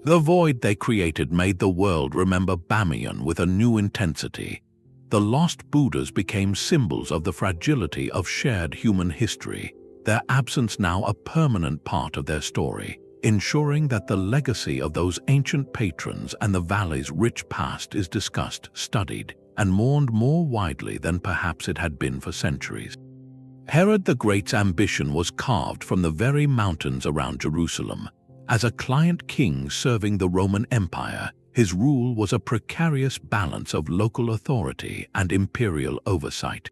The void they created made the world remember Bamiyan with a new intensity. The lost Buddhas became symbols of the fragility of shared human history, their absence now a permanent part of their story, ensuring that the legacy of those ancient patrons and the valley's rich past is discussed, studied, and mourned more widely than perhaps it had been for centuries. Herod the Great's ambition was carved from the very mountains around Jerusalem. As a client king serving the Roman Empire, his rule was a precarious balance of local authority and imperial oversight.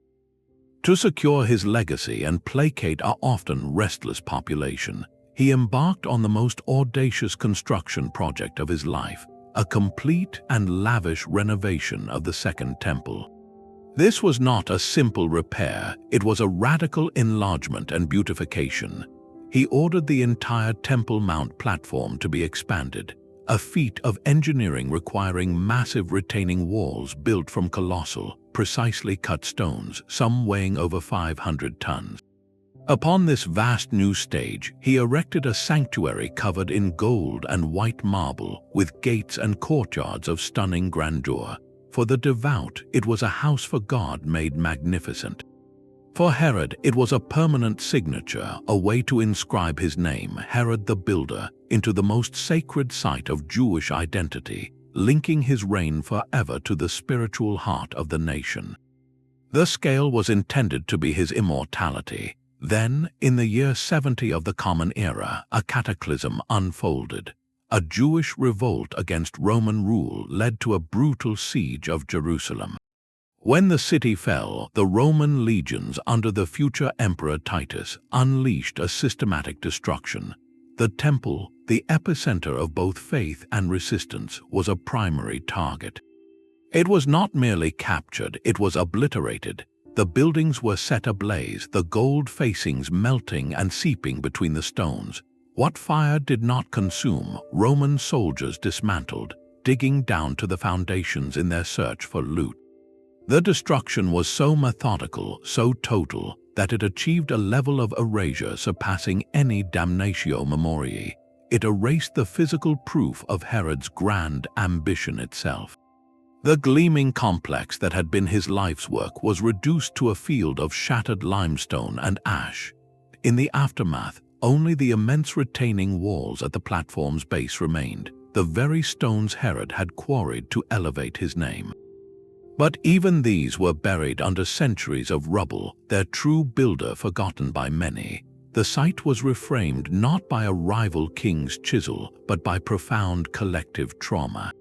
To secure his legacy and placate our often restless population, he embarked on the most audacious construction project of his life, a complete and lavish renovation of the Second Temple. This was not a simple repair, it was a radical enlargement and beautification. He ordered the entire Temple Mount platform to be expanded, a feat of engineering requiring massive retaining walls built from colossal, precisely cut stones, some weighing over 500 tons. Upon this vast new stage, he erected a sanctuary covered in gold and white marble, with gates and courtyards of stunning grandeur. For the devout, it was a house for God made magnificent. For Herod, it was a permanent signature, a way to inscribe his name, Herod the Builder, into the most sacred site of Jewish identity, linking his reign forever to the spiritual heart of the nation. The scale was intended to be his immortality. Then, in the year 70 of the Common Era, a cataclysm unfolded. A Jewish revolt against Roman rule led to a brutal siege of Jerusalem. When the city fell, the Roman legions under the future Emperor Titus unleashed a systematic destruction. The temple, the epicenter of both faith and resistance, was a primary target. It was not merely captured, it was obliterated. The buildings were set ablaze, the gold facings melting and seeping between the stones. What fire did not consume, Roman soldiers dismantled, digging down to the foundations in their search for loot. The destruction was so methodical, so total, that it achieved a level of erasure surpassing any Damnatio Memoriae. It erased the physical proof of Herod's grand ambition itself. The gleaming complex that had been his life's work was reduced to a field of shattered limestone and ash. In the aftermath, only the immense retaining walls at the platform's base remained, the very stones Herod had quarried to elevate his name. But even these were buried under centuries of rubble, their true builder forgotten by many. The site was reframed not by a rival king's chisel, but by profound collective trauma.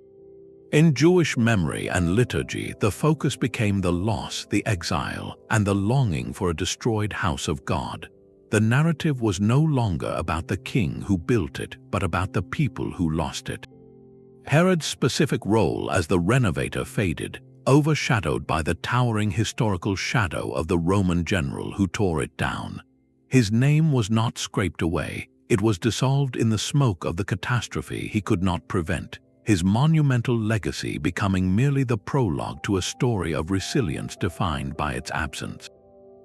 In Jewish memory and liturgy, the focus became the loss, the exile, and the longing for a destroyed house of God. The narrative was no longer about the king who built it, but about the people who lost it. Herod's specific role as the renovator faded, overshadowed by the towering historical shadow of the Roman general who tore it down. His name was not scraped away, it was dissolved in the smoke of the catastrophe he could not prevent, his monumental legacy becoming merely the prologue to a story of resilience defined by its absence.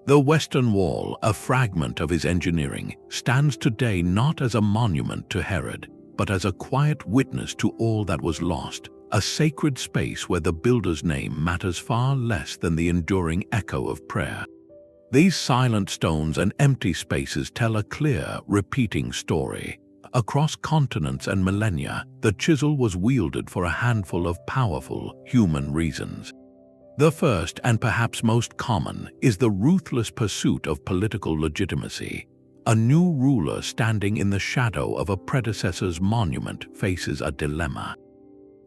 The Western Wall, a fragment of his engineering, stands today not as a monument to Herod, but as a quiet witness to all that was lost, a sacred space where the builder's name matters far less than the enduring echo of prayer. These silent stones and empty spaces tell a clear, repeating story. Across continents and millennia, the chisel was wielded for a handful of powerful, human reasons. The first, and perhaps most common, is the ruthless pursuit of political legitimacy. A new ruler standing in the shadow of a predecessor's monument faces a dilemma.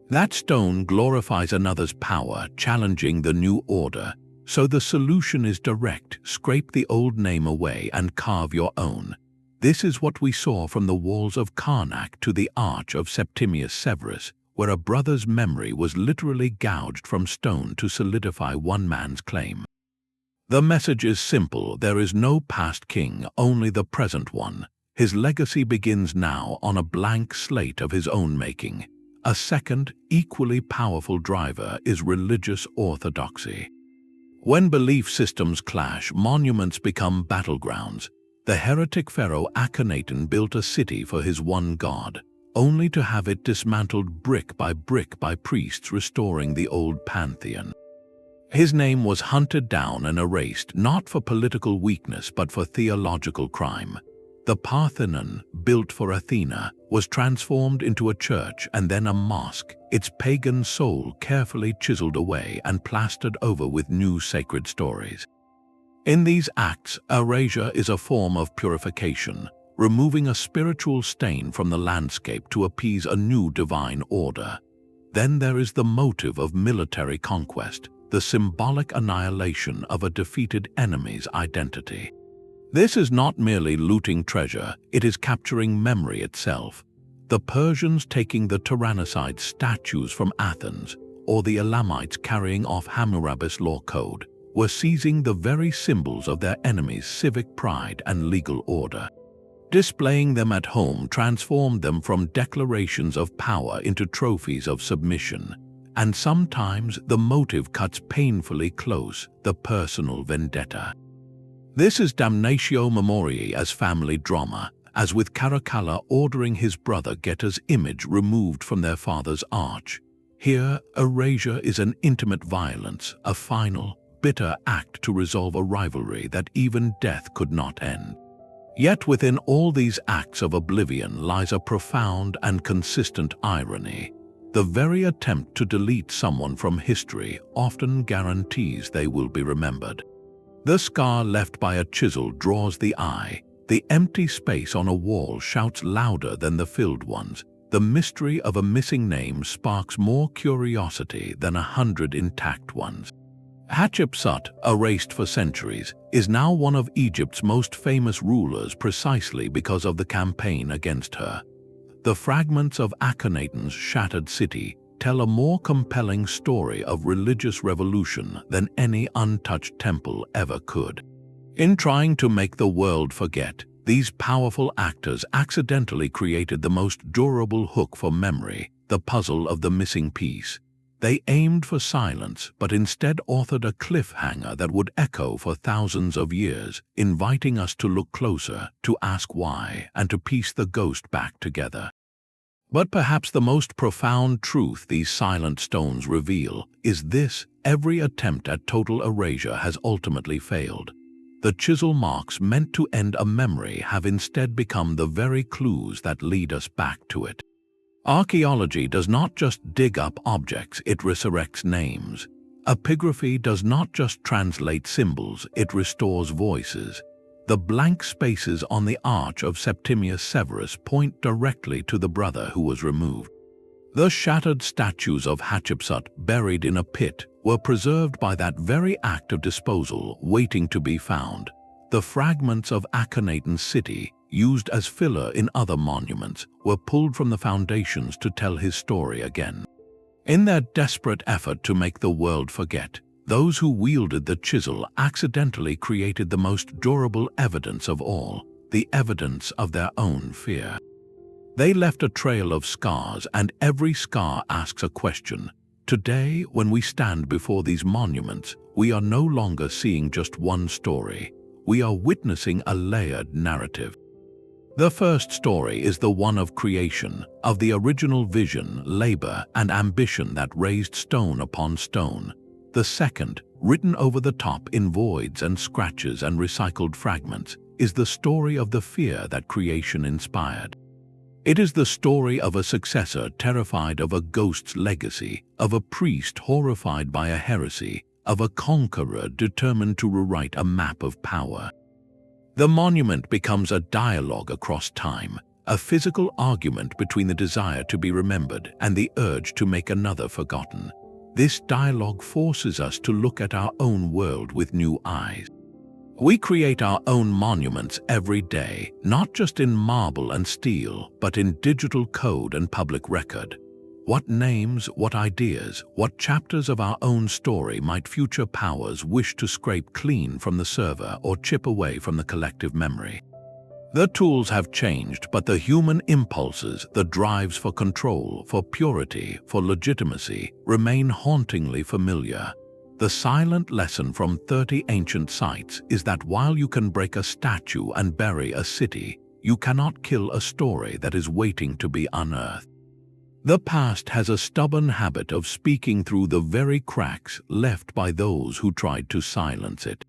That stone glorifies another's power, challenging the new order. So the solution is direct: scrape the old name away and carve your own. This is what we saw from the walls of Karnak to the Arch of Septimius Severus, where a brother's memory was literally gouged from stone to solidify one man's claim. The message is simple: there is no past king, only the present one. His legacy begins now on a blank slate of his own making. A second, equally powerful driver is religious orthodoxy. When belief systems clash, monuments become battlegrounds. The heretic pharaoh Akhenaten built a city for his one god, only to have it dismantled brick by priests restoring the old pantheon. His name was hunted down and erased, not for political weakness but for theological crime. The Parthenon, built for Athena, was transformed into a church and then a mosque, its pagan soul carefully chiseled away and plastered over with new sacred stories. In these acts, erasure is a form of purification, removing a spiritual stain from the landscape to appease a new divine order. Then there is the motive of military conquest, the symbolic annihilation of a defeated enemy's identity. This is not merely looting treasure, it is capturing memory itself. The Persians taking the tyrannicide statues from Athens, or the Elamites carrying off Hammurabi's law code, were seizing the very symbols of their enemies' civic pride and legal order. Displaying them at home transformed them from declarations of power into trophies of submission. And sometimes the motive cuts painfully close: the personal vendetta. This is Damnatio Memoriae as family drama, as with Caracalla ordering his brother Geta's image removed from their father's arch. Here, erasure is an intimate violence, a final, bitter act to resolve a rivalry that even death could not end. Yet within all these acts of oblivion lies a profound and consistent irony. The very attempt to delete someone from history often guarantees they will be remembered. The scar left by a chisel draws the eye. The empty space on a wall shouts louder than the filled ones. The mystery of a missing name sparks more curiosity than 100 intact ones. Hatshepsut, erased for centuries, is now one of Egypt's most famous rulers precisely because of the campaign against her. The fragments of Akhenaten's shattered city tell a more compelling story of religious revolution than any untouched temple ever could. In trying to make the world forget, these powerful actors accidentally created the most durable hook for memory, the puzzle of the missing piece. They aimed for silence, but instead authored a cliffhanger that would echo for thousands of years, inviting us to look closer, to ask why, and to piece the ghost back together. But perhaps the most profound truth these silent stones reveal is this: every attempt at total erasure has ultimately failed. The chisel marks meant to end a memory have instead become the very clues that lead us back to it. Archaeology does not just dig up objects, it resurrects names. Epigraphy does not just translate symbols, it restores voices. The blank spaces on the Arch of Septimius Severus point directly to the brother who was removed. The shattered statues of Hatshepsut buried in a pit were preserved by that very act of disposal, waiting to be found. The fragments of Akhenaten's city, used as filler in other monuments, were pulled from the foundations to tell his story again. In their desperate effort to make the world forget, those who wielded the chisel accidentally created the most durable evidence of all, the evidence of their own fear. They left a trail of scars, and every scar asks a question. Today, when we stand before these monuments, we are no longer seeing just one story. We are witnessing a layered narrative. The first story is the one of creation, of the original vision, labor, and ambition that raised stone upon stone. The second, written over the top in voids and scratches and recycled fragments, is the story of the fear that creation inspired. It is the story of a successor terrified of a ghost's legacy, of a priest horrified by a heresy, of a conqueror determined to rewrite a map of power. The monument becomes a dialogue across time, a physical argument between the desire to be remembered and the urge to make another forgotten. This dialogue forces us to look at our own world with new eyes. We create our own monuments every day, not just in marble and steel, but in digital code and public record. What names, what ideas, what chapters of our own story might future powers wish to scrape clean from the server or chip away from the collective memory? The tools have changed, but the human impulses, the drives for control, for purity, for legitimacy, remain hauntingly familiar. The silent lesson from 30 ancient sites is that while you can break a statue and bury a city, you cannot kill a story that is waiting to be unearthed. The past has a stubborn habit of speaking through the very cracks left by those who tried to silence it.